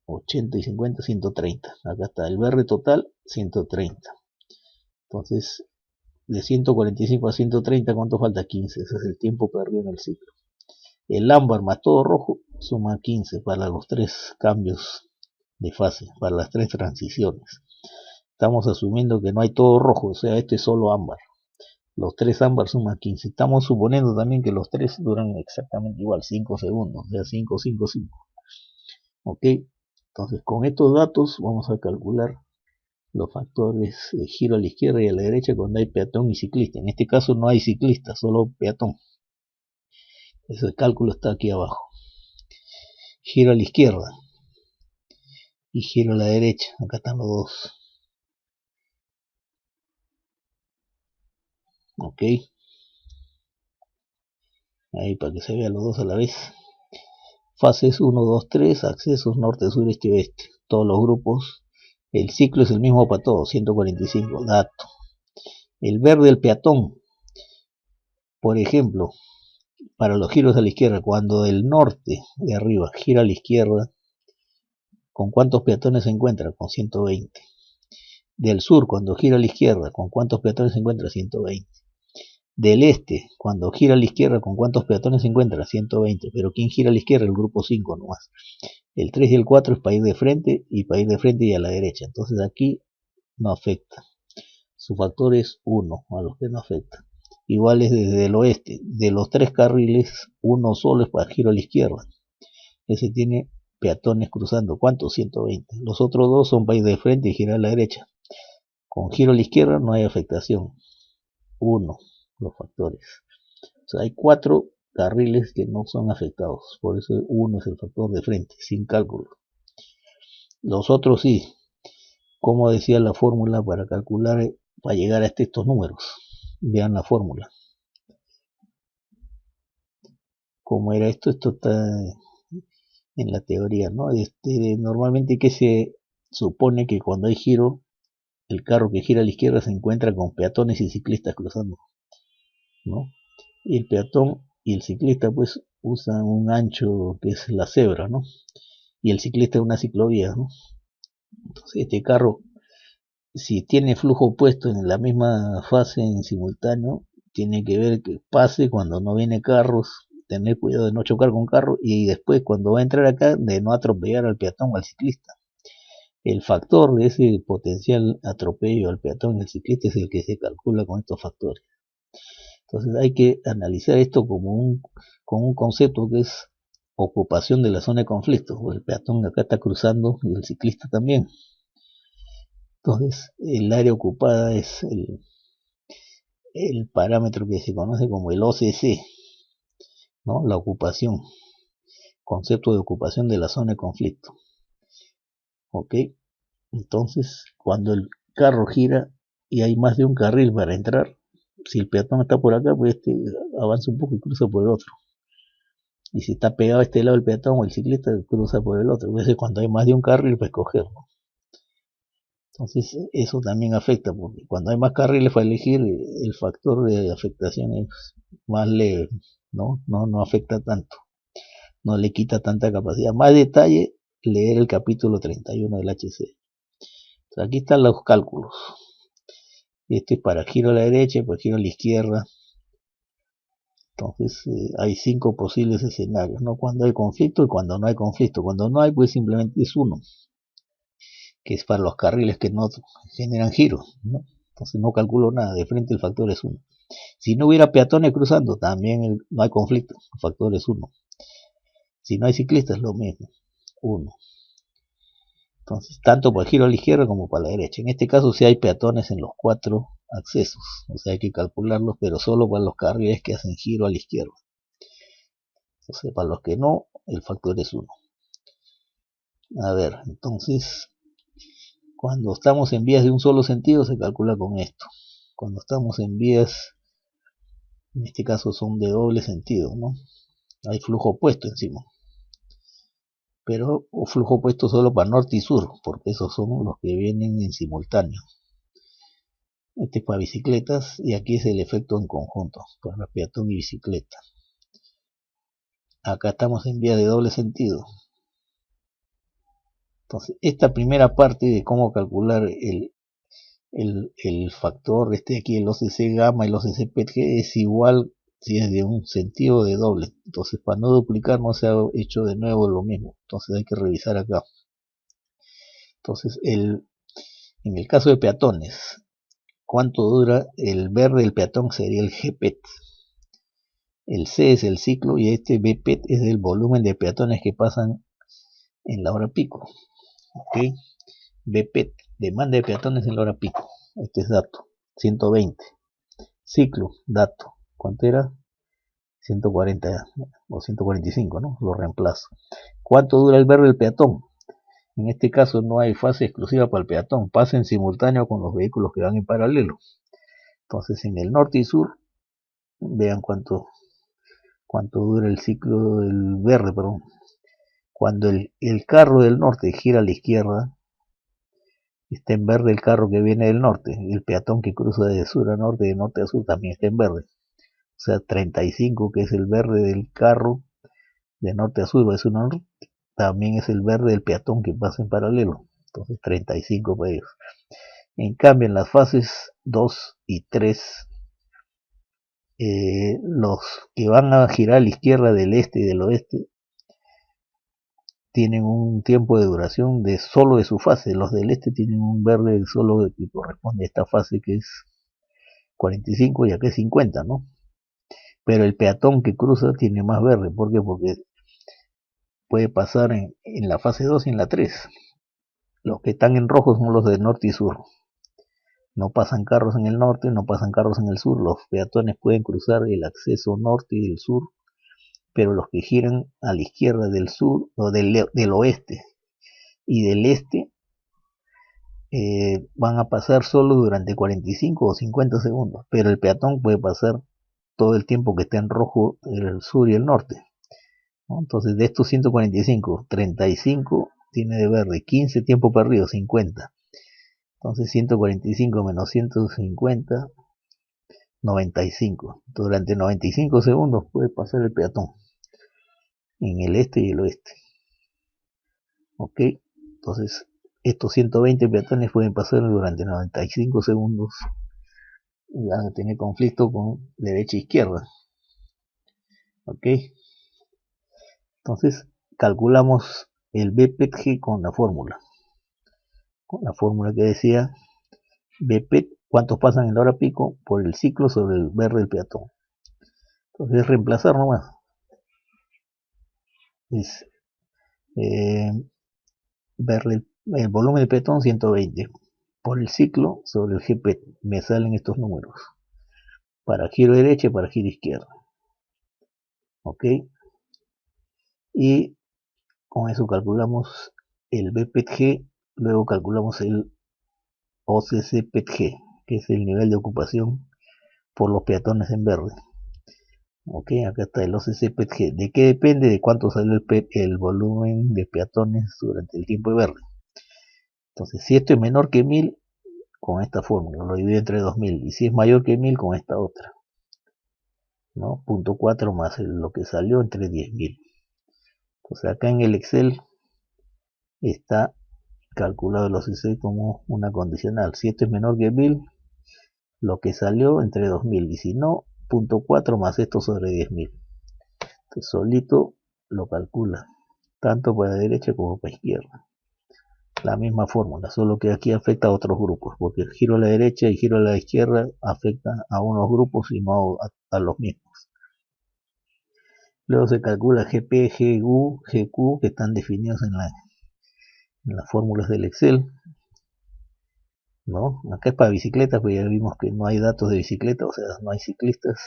80 y 50, 130. Acá está el verde total, 130. Entonces, de 145 a 130, ¿cuánto falta? 15. Ese es el tiempo perdido en el ciclo. El ámbar más todo rojo suma 15 para los 3 cambios de fase, para las 3 transiciones. Estamos asumiendo que no hay todo rojo, o sea, este es solo ámbar. Los tres ámbar suman 15. Estamos suponiendo también que los tres duran exactamente igual, 5 segundos, o sea, 5, 5, 5. Ok, entonces con estos datos vamos a calcular los factores de giro a la izquierda y a la derecha cuando hay peatón y ciclista. En este caso no hay ciclista, solo peatón. Ese cálculo está aquí abajo. Giro a la izquierda y giro a la derecha. Acá están los dos. Ok, ahí para que se vean los dos a la vez. Fases 1, 2, 3, accesos norte, sur, este, oeste. Todos los grupos. El ciclo es el mismo para todos, 145. Dato. El verde, el peatón. Por ejemplo, para los giros a la izquierda, cuando del norte de arriba gira a la izquierda, ¿con cuántos peatones se encuentra? Con 120. Del sur, cuando gira a la izquierda, ¿con cuántos peatones se encuentra? 120. Del este, cuando gira a la izquierda, ¿con cuántos peatones se encuentra? 120. Pero ¿quién gira a la izquierda? El grupo 5 nomás. El 3 y el 4 es para ir de frente y para ir de frente y a la derecha. Entonces aquí no afecta. Su factor es 1, a los que no afecta. Igual es desde el oeste. De los tres carriles, uno solo es para giro a la izquierda. Ese tiene peatones cruzando. ¿Cuántos? 120. Los otros dos son para ir de frente y girar a la derecha. Con giro a la izquierda no hay afectación. 1, los factores. O sea, hay 4 carriles que no son afectados. Por eso 1 es el factor de frente, sin cálculo. Los otros sí. Como decía la fórmula para calcular, para llegar a estos números. Vean la fórmula. ¿Cómo era esto? Esto está en la teoría, ¿no? Normalmente que se supone que cuando hay giro, el carro que gira a la izquierda se encuentra con peatones y ciclistas cruzando, ¿no? Y el peatón y el ciclista pues usan un ancho que es la cebra, ¿no? Y el ciclista una ciclovía, ¿no? Entonces este carro, si tiene flujo opuesto en la misma fase en simultáneo, tiene que ver que pase cuando no viene carros, tener cuidado de no chocar con carro y después cuando va a entrar acá de no atropellar al peatón o al ciclista. El factor de ese potencial atropello al peatón y al ciclista es el que se calcula con estos factores. Entonces hay que analizar esto con un concepto que es ocupación de la zona de conflicto. El peatón acá está cruzando y el ciclista también. Entonces el área ocupada es el parámetro que se conoce como el OCC, ¿no? La ocupación, concepto de ocupación de la zona de conflicto. ¿Ok? Entonces cuando el carro gira y hay más de un carril para entrar, si el peatón está por acá, pues avanza un poco y cruza por el otro. Y si está pegado a este lado el peatón o el ciclista, cruza por el otro. A veces cuando hay más de un carril, pues cogerlo. Entonces eso también afecta, porque cuando hay más carriles para elegir, el factor de afectación es más leve, ¿no? No afecta tanto, no le quita tanta capacidad. Más detalle, leer el capítulo 31 del HC. Entonces, aquí están los cálculos. Este es para giro a la derecha y para giro a la izquierda. Entonces hay 5 posibles escenarios, ¿no? Cuando hay conflicto y cuando no hay conflicto. Cuando no hay, pues simplemente es 1, que es para los carriles que no generan giros, ¿no? Entonces no calculo nada, de frente el factor es 1. Si no hubiera peatones cruzando, también no hay conflicto, el factor es 1. Si no hay ciclistas, lo mismo, 1. Entonces, tanto para el giro a la izquierda como para la derecha. En este caso, si hay peatones en los 4 accesos, o sea, hay que calcularlos, pero solo para los carriles que hacen giro a la izquierda. Entonces, para los que no, el factor es 1. A ver, entonces, cuando estamos en vías de un solo sentido, se calcula con esto. Cuando estamos en vías, en este caso son de doble sentido, ¿no? Hay flujo opuesto encima. Pero flujo opuesto solo para norte y sur, porque esos son los que vienen en simultáneo. Este es para bicicletas y aquí es el efecto en conjunto, para peatón y bicicleta. Acá estamos en vía de doble sentido. Entonces, esta primera parte de cómo calcular el factor, aquí el OCC gamma y el OCC PG es igual si es de un sentido de doble. Entonces, para no duplicar, no se ha hecho de nuevo lo mismo. Entonces, hay que revisar acá. Entonces, en el caso de peatones, cuánto dura el verde del peatón sería el GPET. El C es el ciclo y este BPET es el volumen de peatones que pasan en la hora pico. ¿Ok? BPET, demanda de peatones en la hora pico. Este es dato, 120. Ciclo, dato, ¿cuánto era? 140 o 145, ¿no? Lo reemplazo. ¿Cuánto dura el verde del peatón? En este caso no hay fase exclusiva para el peatón, pasa en simultáneo con los vehículos que van en paralelo. Entonces en el norte y sur, vean cuánto dura el ciclo del verde, perdón. Cuando el carro del norte gira a la izquierda, está en verde el carro que viene del norte, y el peatón que cruza de sur a norte, de norte a sur, también está en verde. O sea, 35, que es el verde del carro de norte a sur, de sur a norte, también es el verde del peatón que pasa en paralelo. Entonces 35 para ellos. En cambio, en las fases 2 y 3, los que van a girar a la izquierda del este y del oeste tienen un tiempo de duración de solo de su fase. Los del este tienen un verde solo que corresponde a esta fase, que es 45 y acá es 50, ¿no? Pero el peatón que cruza tiene más verde. ¿Por qué? Porque puede pasar en la fase 2 y en la 3. Los que están en rojo son los de norte y sur. No pasan carros en el norte, no pasan carros en el sur. Los peatones pueden cruzar el acceso norte y el sur, pero los que giran a la izquierda del sur o del oeste y del este van a pasar solo durante 45 o 50 segundos, pero el peatón puede pasar todo el tiempo que está en rojo el sur y el norte, ¿no? Entonces de estos 145, 35 tiene de verde, 15 tiempo perdido, 50. Entonces 145 menos 150, 95. Durante 95 segundos puede pasar el peatón en el este y el oeste. ¿Ok? Entonces estos 120 peatones pueden pasar durante 95 segundos. Van a tener conflicto con derecha e izquierda. ¿Ok? Entonces calculamos el BPET con la fórmula. Con la fórmula que decía BPET, cuántos pasan en la hora pico por el ciclo sobre el verde del peatón. Entonces es reemplazar nomás. Es verde, el volumen del peatón 120 por el ciclo sobre el GPET. Me salen estos números. Para giro derecha y para giro izquierda. ¿Ok? Y con eso calculamos el BPET-G, luego calculamos el OCC-PET-G, que es el nivel de ocupación por los peatones en verde. Ok, acá está el OCC-PET-G. ¿De qué depende? De cuánto salió el volumen de peatones durante el tiempo de verde. Entonces, si esto es menor que 1000, con esta fórmula, lo divido entre 2000. Y si es mayor que 1000, con esta otra, ¿no? 0.4 más lo que salió entre 10.000. Entonces, acá en el Excel está calculado el OCC como una condicional. Si esto es menor que 1000, lo que salió entre 2000. Y si no, 0.4 más esto sobre 10.000. Entonces, solito lo calcula, tanto para derecha como para izquierda. La misma fórmula, solo que aquí afecta a otros grupos, porque el giro a la derecha y giro a la izquierda afecta a unos grupos y no a los mismos. Luego se calcula GP, GU, GQ, que están definidos en las fórmulas del Excel, ¿no? Acá es para bicicletas, pues ya vimos que no hay datos de bicicleta, o sea, no hay ciclistas.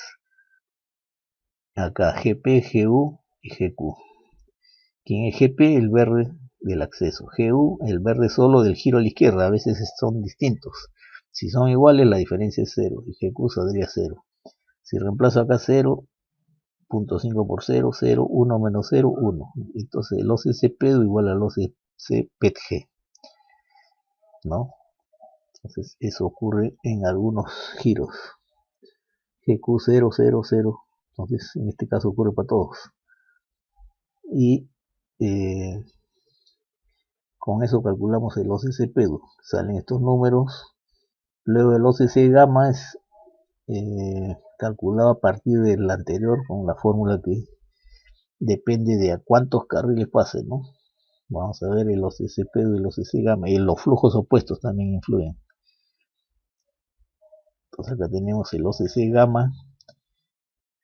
Acá GP, GU y GQ. ¿Quién es GP? El verde del acceso. GU, el verde solo del giro a la izquierda. A veces son distintos. Si son iguales, la diferencia es 0. Y GQ saldría 0. Si reemplazo acá 0, 0.5 por 0, 0, 1 menos 0, 1. Entonces el OCC-PED igual al OCC-PET-G, ¿no? Entonces eso ocurre en algunos giros. GQ 0, 0, 0. Entonces en este caso ocurre para todos. Y con eso calculamos el OCC-PEDU. Salen estos números. Luego el OCC gamma es calculado a partir del anterior con la fórmula que depende de a cuántos carriles pasen, ¿no? Vamos a ver el OCC-PEDU y el OCC gamma. Y los flujos opuestos también influyen. Entonces acá tenemos el OCC gamma,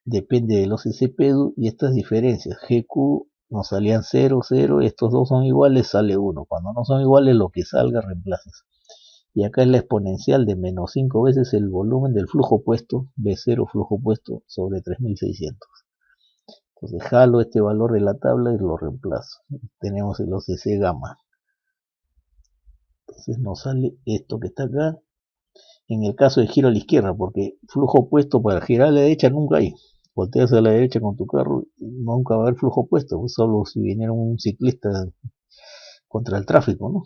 depende del OCC PEDU, y estas diferencias, GQ nos salían 0, 0, estos dos son iguales, sale 1. Cuando no son iguales, lo que salga reemplazas. Y acá es la exponencial de menos 5 veces el volumen del flujo opuesto, B0 flujo opuesto sobre 3600. Entonces jalo este valor de la tabla y lo reemplazo. Tenemos el OCC gamma. Entonces nos sale esto que está acá. En el caso de giro a la izquierda, porque flujo opuesto para girar a la derecha nunca hay. Volteas a la derecha con tu carro, nunca va a haber flujo opuesto, pues solo si viniera un ciclista contra el tráfico, ¿no?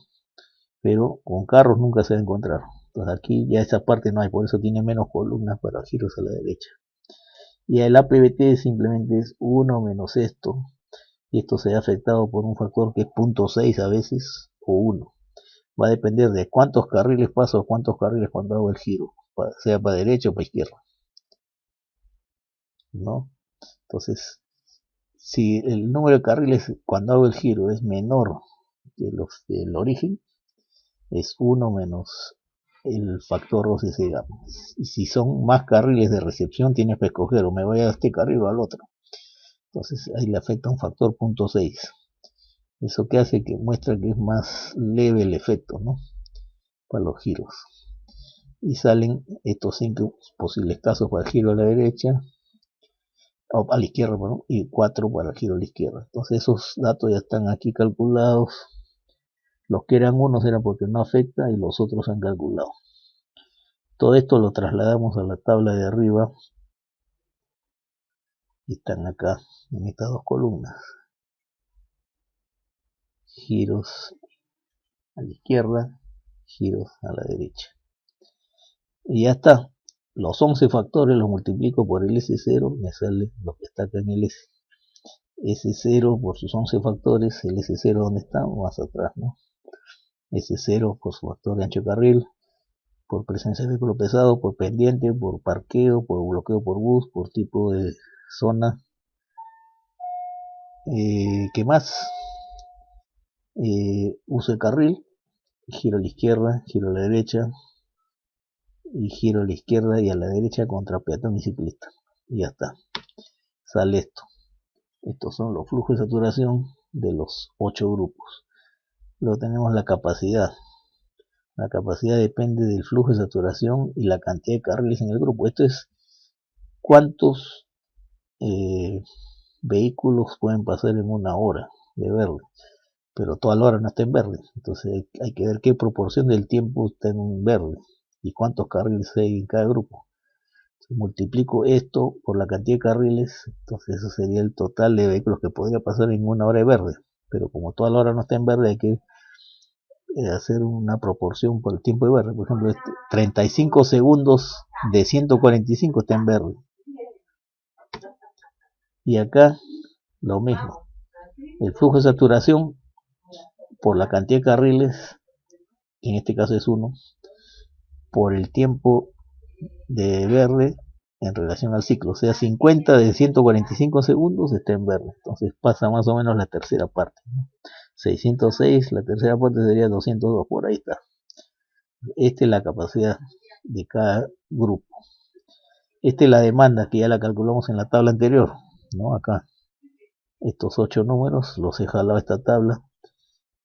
Pero con carros nunca se va a encontrar. Entonces aquí ya esa parte no hay, por eso tiene menos columnas para giros a la derecha. Y el APBT simplemente es 1 menos esto, y esto se ve afectado por un factor que es 0.6 a veces, o 1. Va a depender de cuántos carriles paso o cuántos carriles cuando hago el giro, sea para derecha o para izquierda, ¿no? Entonces, si el número de carriles cuando hago el giro es menor que los del origen, es 1 menos el factor OCC gamma. Y si son más carriles de recepción, tienes que escoger o me voy a este carril o al otro. Entonces ahí le afecta un factor 0.6. Eso que hace que muestra que es más leve el efecto, ¿no? Para los giros. Y salen estos 5 posibles casos para el giro a la derecha, o a la izquierda, perdón, y 4 para el giro a la izquierda. Entonces esos datos ya están aquí calculados. Los que eran unos eran porque no afecta y los otros se han calculado. Todo esto lo trasladamos a la tabla de arriba y están acá en estas dos columnas. Giros a la izquierda, giros a la derecha. Y ya está. Los 11 factores los multiplico por el S0, me sale lo que está acá en el S. S0 por sus 11 factores, el S0 donde está, más atrás, ¿no? S0 por su factor de ancho de carril, por presencia de vehículo pesado, por pendiente, por parqueo, por bloqueo por bus, por tipo de zona. ¿Qué más? Uso de carril, giro a la izquierda, giro a la derecha, y giro a la izquierda y a la derecha contra peatón y ciclista. Y ya está. Sale esto. Estos son los flujos de saturación de los 8 grupos. Luego tenemos la capacidad. La capacidad depende del flujo de saturación y la cantidad de carriles en el grupo. Esto es cuántos vehículos pueden pasar en una hora de verde. Pero toda la hora no está en verde. Entonces hay que ver qué proporción del tiempo está en verde y cuántos carriles hay en cada grupo. Si multiplico esto por la cantidad de carriles, entonces eso sería el total de vehículos que podría pasar en una hora de verde. Pero como toda la hora no está en verde, hay que hacer una proporción por el tiempo de verde. Por ejemplo, 35 segundos de 145 está en verde. Y acá lo mismo. El flujo de saturación por la cantidad de carriles, en este caso es 1, por el tiempo de verde en relación al ciclo. O sea, 50 de 145 segundos está en verde. Entonces pasa más o menos la tercera parte, ¿no? 606, la tercera parte sería 202, por ahí está. Esta es la capacidad de cada grupo. Esta es la demanda que ya la calculamos en la tabla anterior, ¿no? Acá. Estos 8 números los he jalado a esta tabla.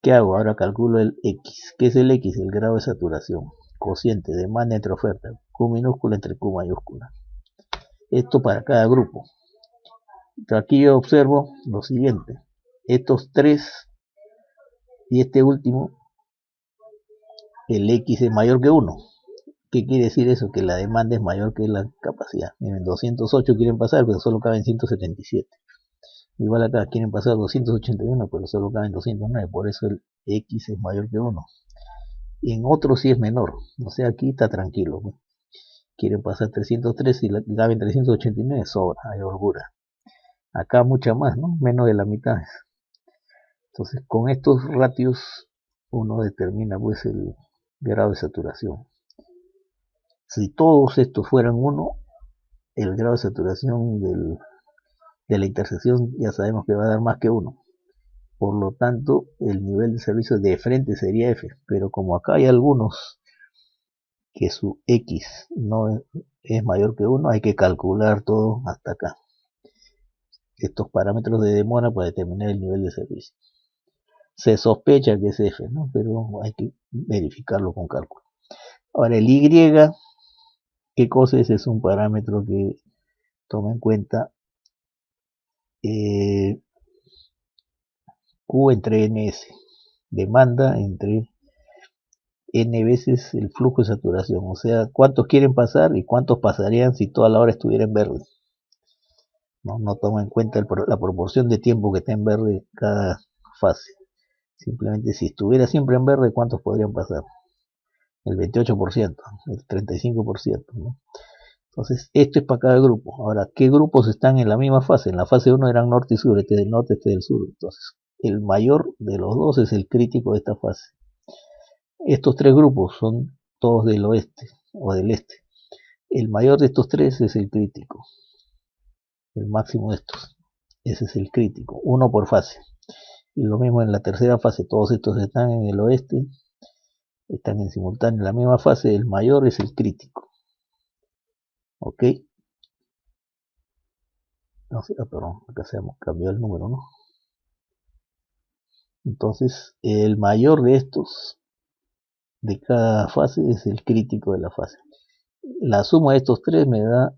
¿Qué hago? Ahora calculo el X. ¿Qué es el X? El grado de saturación. Cociente, demanda entre oferta. Q minúscula entre Q mayúscula. Esto para cada grupo. Aquí yo observo lo siguiente. Estos 3 y este último, el X es mayor que 1. ¿Qué quiere decir eso? Que la demanda es mayor que la capacidad. Miren, 208 quieren pasar, pero solo caben 177. Igual acá quieren pasar 281, pero solo caben 209. Por eso el X es mayor que 1. Y en otros sí es menor. O sea, aquí está tranquilo. Quieren pasar 303 y caben 389, sobra, hay holgura. Acá mucha más, ¿no? Menos de la mitad. Entonces, con estos ratios uno determina pues el grado de saturación. Si todos estos fueran 1, el grado de saturación de la intersección ya sabemos que va a dar más que 1. Por lo tanto, el nivel de servicio de frente sería F. Pero como acá hay algunos que su X no es mayor que 1, hay que calcular todo hasta acá. Estos parámetros de demora para determinar el nivel de servicio. Se sospecha que es F, ¿no? Pero hay que verificarlo con cálculo. Ahora el Y, ¿qué cosa es? Es un parámetro que toma en cuenta Q entre NS, demanda entre N veces el flujo de saturación, o sea, cuántos quieren pasar y cuántos pasarían si toda la hora estuviera en verde. No toma en cuenta la proporción de tiempo que está en verde cada fase. Simplemente si estuviera siempre en verde, ¿cuántos podrían pasar? El 28%, el 35%, ¿no? Entonces, esto es para cada grupo. Ahora, ¿qué grupos están en la misma fase? En la fase 1 eran norte y sur, este del norte, este del sur. Entonces, el mayor de los dos es el crítico de esta fase. Estos tres grupos son todos del oeste o del este. El mayor de estos tres es el crítico. El máximo de estos. Ese es el crítico. Uno por fase. Y lo mismo en la tercera fase. Todos estos están en el oeste. Están en simultáneo en la misma fase. El mayor es el crítico. ¿Ok? No sé, perdón. Acá se cambió el número, ¿no? Entonces, el mayor de estos de cada fase es el crítico de la fase. La suma de estos tres me da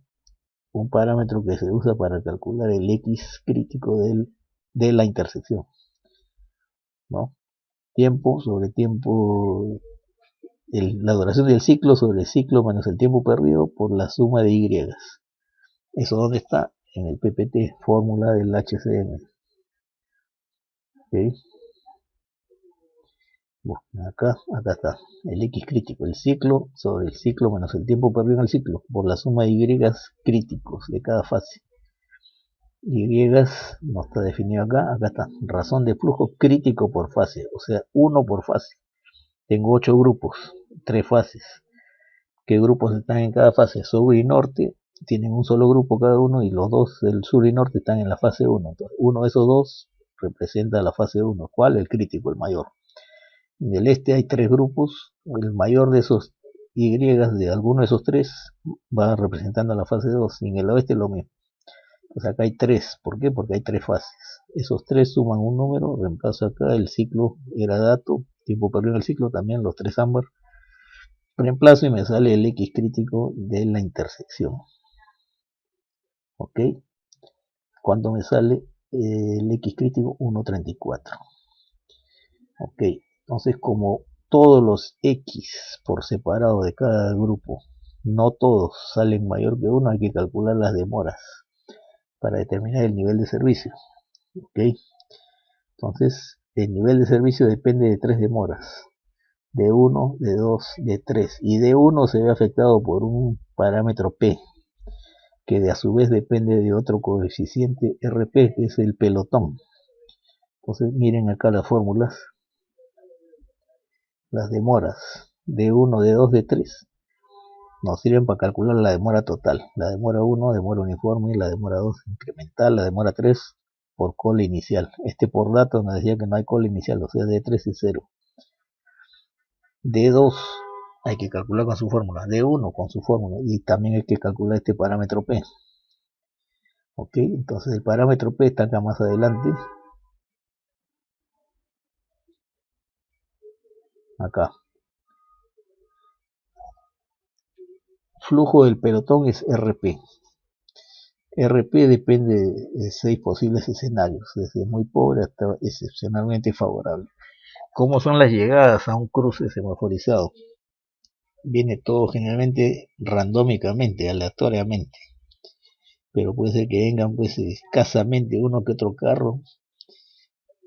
un parámetro que se usa para calcular el X crítico de la intersección, ¿no? Tiempo sobre tiempo, la duración del ciclo sobre el ciclo menos el tiempo perdido por la suma de Y. ¿Eso dónde está? En el PPT, fórmula del HCM. ¿Okay? Bueno, acá está, el X crítico, el ciclo sobre el ciclo menos el tiempo perdido en el ciclo, por la suma de Y críticos de cada fase. Y no está definido acá está, razón de flujo crítico por fase, o sea, uno por fase. Tengo 8 grupos, 3 fases. ¿Qué grupos están en cada fase? Sur y norte, tienen un solo grupo cada uno y los dos del sur y norte están en la fase 1. Entonces, uno de esos dos representa la fase 1. ¿Cuál? El crítico, el mayor. En el este hay 3 grupos, el mayor de esos Y de alguno de esos 3 va representando la fase 2, y en el oeste lo mismo. Pues acá hay 3, ¿por qué? Porque hay 3 fases. Esos 3 suman un número, reemplazo acá el ciclo era dato, tiempo perdido en el ciclo, también los 3 ámbar. Reemplazo y me sale el X crítico de la intersección. ¿Ok? ¿Cuánto me sale el X crítico? 1.34. Ok, entonces como todos los X por separado de cada grupo, no todos salen mayor que 1, hay que calcular las demoras para determinar el nivel de servicio. ¿Ok? Entonces, el nivel de servicio depende de 3 demoras. De 1, de 2, de 3. Y de 1 se ve afectado por un parámetro P, que a su vez depende de otro coeficiente RP, que es el pelotón. Entonces, miren acá las fórmulas. Las demoras de 1, de 2, de 3 nos sirven para calcular la demora total. La demora 1, demora uniforme, la demora 2, incremental, la demora 3 por cola inicial. Por datos nos decía que no hay cola inicial, o sea, de 3 es 0. De 2 hay que calcular con su fórmula, de 1 con su fórmula, y también hay que calcular este parámetro P. Ok, entonces el parámetro P está acá más adelante. Acá. Flujo del pelotón es RP. RP depende de 6 posibles escenarios, desde muy pobre hasta excepcionalmente favorable. ¿Cómo son las llegadas a un cruce semaforizado? Viene todo generalmente randómicamente, aleatoriamente. Pero puede ser que vengan pues escasamente uno que otro carro,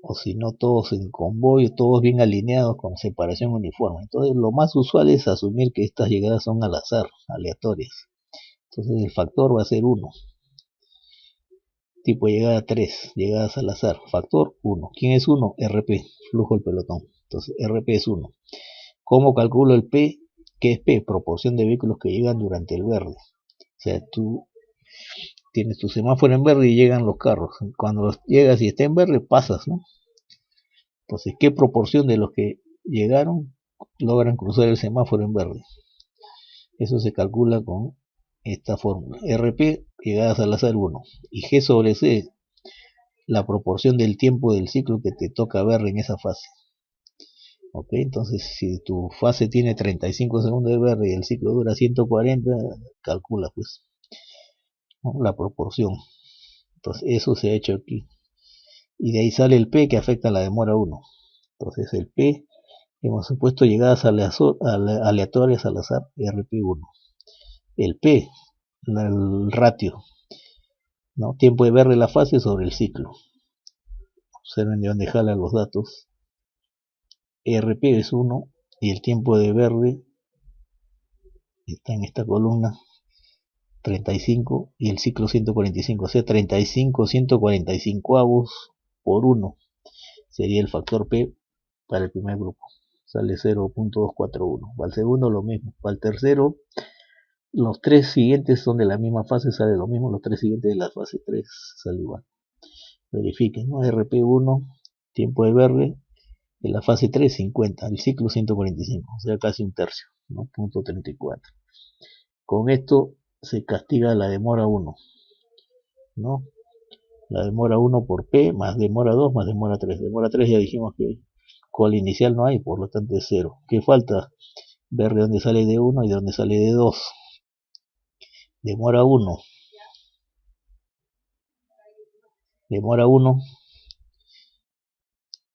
o si no todos en convoy, todos bien alineados con separación uniforme. Entonces lo más usual es asumir que estas llegadas son al azar, aleatorias. Entonces el factor va a ser 1. Tipo llegada 3, llegadas al azar. Factor 1. ¿Quién es 1? RP, flujo del pelotón. Entonces RP es 1. ¿Cómo calculo el P? ¿Qué es P? Proporción de vehículos que llegan durante el verde. O sea, tú tienes tu semáforo en verde y llegan los carros. Cuando los llegas y está en verde, pasas, ¿no? Entonces, ¿qué proporción de los que llegaron logran cruzar el semáforo en verde? Eso se calcula con esta fórmula. RP llegadas al azar 1 y G sobre C, la proporción del tiempo del ciclo que te toca ver en esa fase. Ok, entonces si tu fase tiene 35 segundos de VR y el ciclo dura 140, calcula pues, ¿no?, la proporción. Entonces eso se ha hecho aquí. Y de ahí sale el P que afecta a la demora 1. Entonces el P, hemos supuesto llegadas aleatorias al azar, RP1. El P, el ratio, ¿no?, tiempo de VR de la fase sobre el ciclo. Observen de dónde jala los datos. RP es 1 y el tiempo de VR está en esta columna 35 y el ciclo 145, o sea 35 145 por 1 sería el factor P para el primer grupo, sale 0.241. Para el segundo lo mismo, para el tercero los tres siguientes son de la misma fase, sale lo mismo, los tres siguientes de la fase 3 sale igual. Verifiquen, ¿no? RP1, tiempo de VR de la fase 3, 50, el ciclo 145, o sea casi un tercio, ¿no? 0.34. Con esto se castiga la demora 1, ¿no? La demora 1 por P más demora 2 más demora 3. Demora 3 ya dijimos que cola inicial no hay, por lo tanto es 0. ¿Qué falta? Ver de dónde sale de 1 y de dónde sale de 2. Demora 1. Demora 1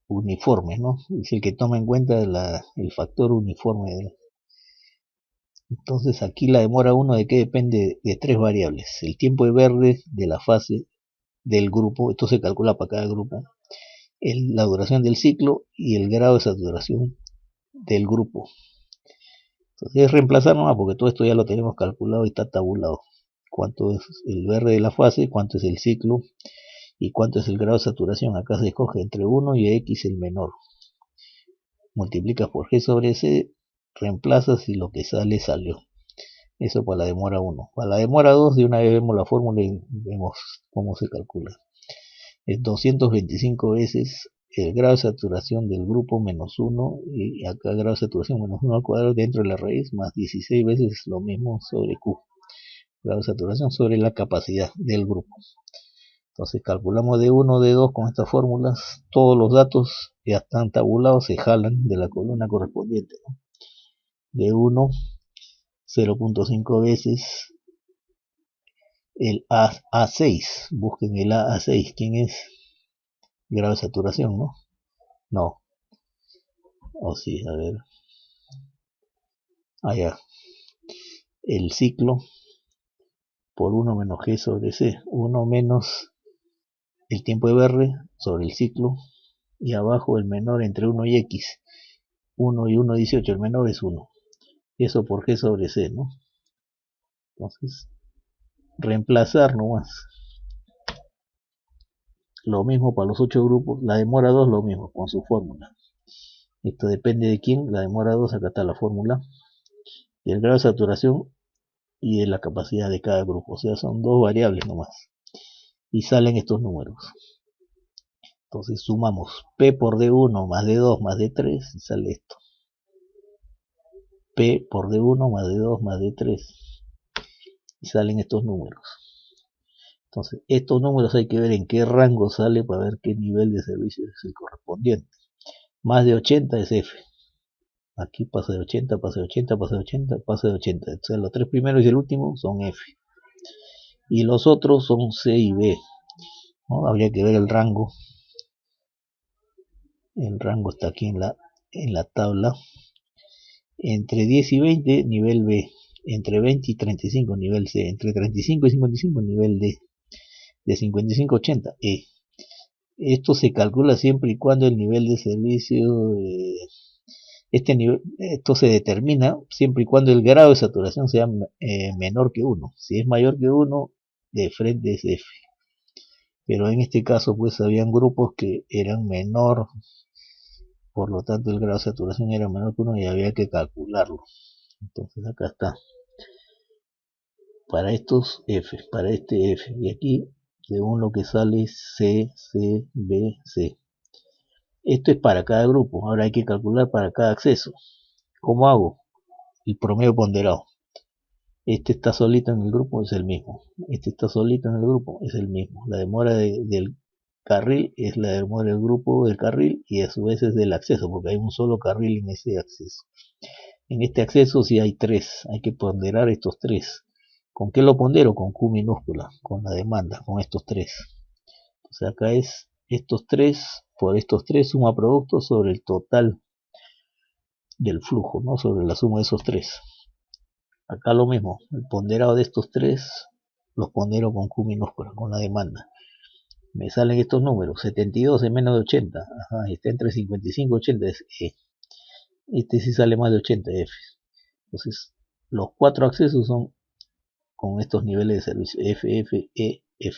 uniforme, ¿no? Es el que toma en cuenta el factor uniforme. Entonces aquí la demora 1 de qué depende, de tres variables. El tiempo de verde de la fase del grupo, esto se calcula para cada grupo. La duración del ciclo y el grado de saturación del grupo. Entonces es reemplazar nomás, porque todo esto ya lo tenemos calculado y está tabulado. Cuánto es el verde de la fase, cuánto es el ciclo y cuánto es el grado de saturación. Acá se escoge entre 1 y X el menor. Multiplicas por G sobre C, reemplazas y lo que sale, salió. Eso para la demora 1. Para la demora 2, de una vez vemos la fórmula y vemos cómo se calcula. Es 225 veces el grado de saturación del grupo menos 1, y acá grado de saturación menos 1 al cuadrado dentro de la raíz, más 16 veces lo mismo sobre Q. Grado de saturación sobre la capacidad del grupo. Entonces calculamos de 1, de 2 con estas fórmulas. Todos los datos ya están tabulados, se jalan de la columna correspondiente, ¿no? De 1, 0.5 veces el A6. Busquen el A6. ¿Quién es? Grado de saturación, ¿no? No. O sí, a ver. Allá. El ciclo por 1 menos G sobre C. 1 menos el tiempo de VR sobre el ciclo. Y abajo el menor entre 1 y X. 1 y 1, 18. El menor es 1. Eso por G sobre C, ¿no? Entonces, reemplazar nomás. Lo mismo para los 8 grupos. La demora 2 lo mismo, con su fórmula. Esto depende de quién. La demora 2, acá está la fórmula. Del grado de saturación y de la capacidad de cada grupo. O sea, son dos variables nomás. Y salen estos números. Entonces sumamos P por D1 más D2 más D3 y sale esto. P por D1 más D2 más D3 y salen estos números. Entonces estos números hay que ver en qué rango sale para ver qué nivel de servicio es el correspondiente. Más de 80 es F. Aquí pasa de 80, pasa de 80, pasa de 80, pasa de 80. Entonces los tres primeros y el último son F. Y los otros son C y B, ¿no? Habría que ver el rango. El rango está aquí en la tabla. Entre 10 y 20, nivel B. Entre 20 y 35, nivel C. Entre 35 y 55, nivel D. De 55 a 80, E. Esto se calcula siempre y cuando el nivel de servicio, esto se determina siempre y cuando el grado de saturación sea menor que 1. Si es mayor que 1, de frente es F. Pero en este caso pues habían grupos que eran menor, por lo tanto el grado de saturación era menor que 1 y había que calcularlo. Entonces acá está. Para estos F, para este F. Y aquí, según lo que sale, C, C, B, C. Esto es para cada grupo. Ahora hay que calcular para cada acceso. ¿Cómo hago? El promedio ponderado. Este está solito en el grupo, es el mismo. Este está solito en el grupo, es el mismo. La demora del carril es la demora del grupo del carril y a su vez es del acceso, porque hay un solo carril en ese acceso. En este acceso sí hay tres, hay que ponderar estos tres. ¿Con qué lo pondero? Con Q minúscula, con la demanda, con estos tres. Entonces acá es estos tres por estos tres suma producto sobre el total del flujo, ¿no? Sobre la suma de esos tres. Acá lo mismo, el ponderado de estos tres los pondero con Q minúscula, con la demanda. Me salen estos números, 72 es menos de 80, ajá, está entre 55 y 80, es E. Este sí sale más de 80, F. Entonces, los cuatro accesos son con estos niveles de servicio, F, F, E, F.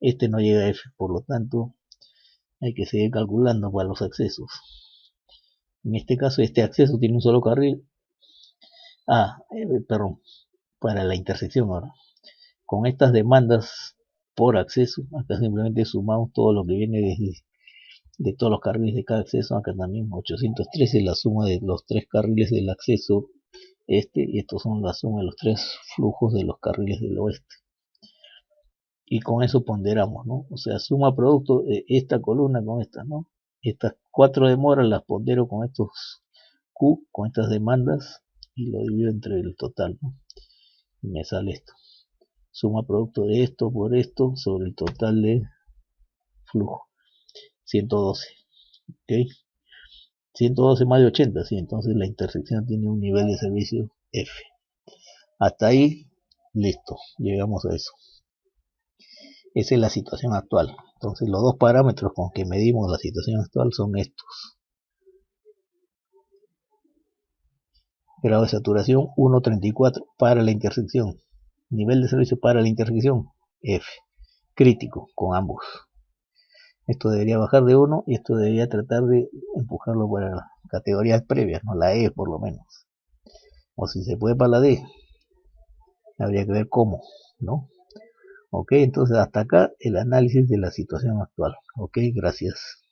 Este no llega a F, por lo tanto, hay que seguir calculando para los accesos. En este caso, este acceso tiene un solo carril. Perdón, para la intersección ahora. Con estas demandas por acceso, acá simplemente sumamos todo lo que viene de todos los carriles de cada acceso. Acá también 813 la suma de los tres carriles del acceso y estos son la suma de los tres flujos de los carriles del oeste. Y con eso ponderamos, ¿no? O sea, suma producto de esta columna con esta, ¿no? Estas cuatro demoras las pondero con estos Q, con estas demandas, y lo divido entre el total, ¿no? Y me sale esto. Suma producto de esto por esto sobre el total de flujo. 112. ¿Ok? 112 más de 80, sí, entonces la intersección tiene un nivel de servicio F. Hasta ahí, listo, llegamos a eso. Esa es la situación actual. Entonces los dos parámetros con que medimos la situación actual son estos. Grado de saturación 1.34 para la intersección. Nivel de servicio para la intersección F. Crítico con ambos. Esto debería bajar de 1 y esto debería tratar de empujarlo para las categorías previas, ¿no? La E por lo menos. O si se puede para la D, habría que ver cómo, ¿no? Ok, entonces hasta acá el análisis de la situación actual. Ok, gracias.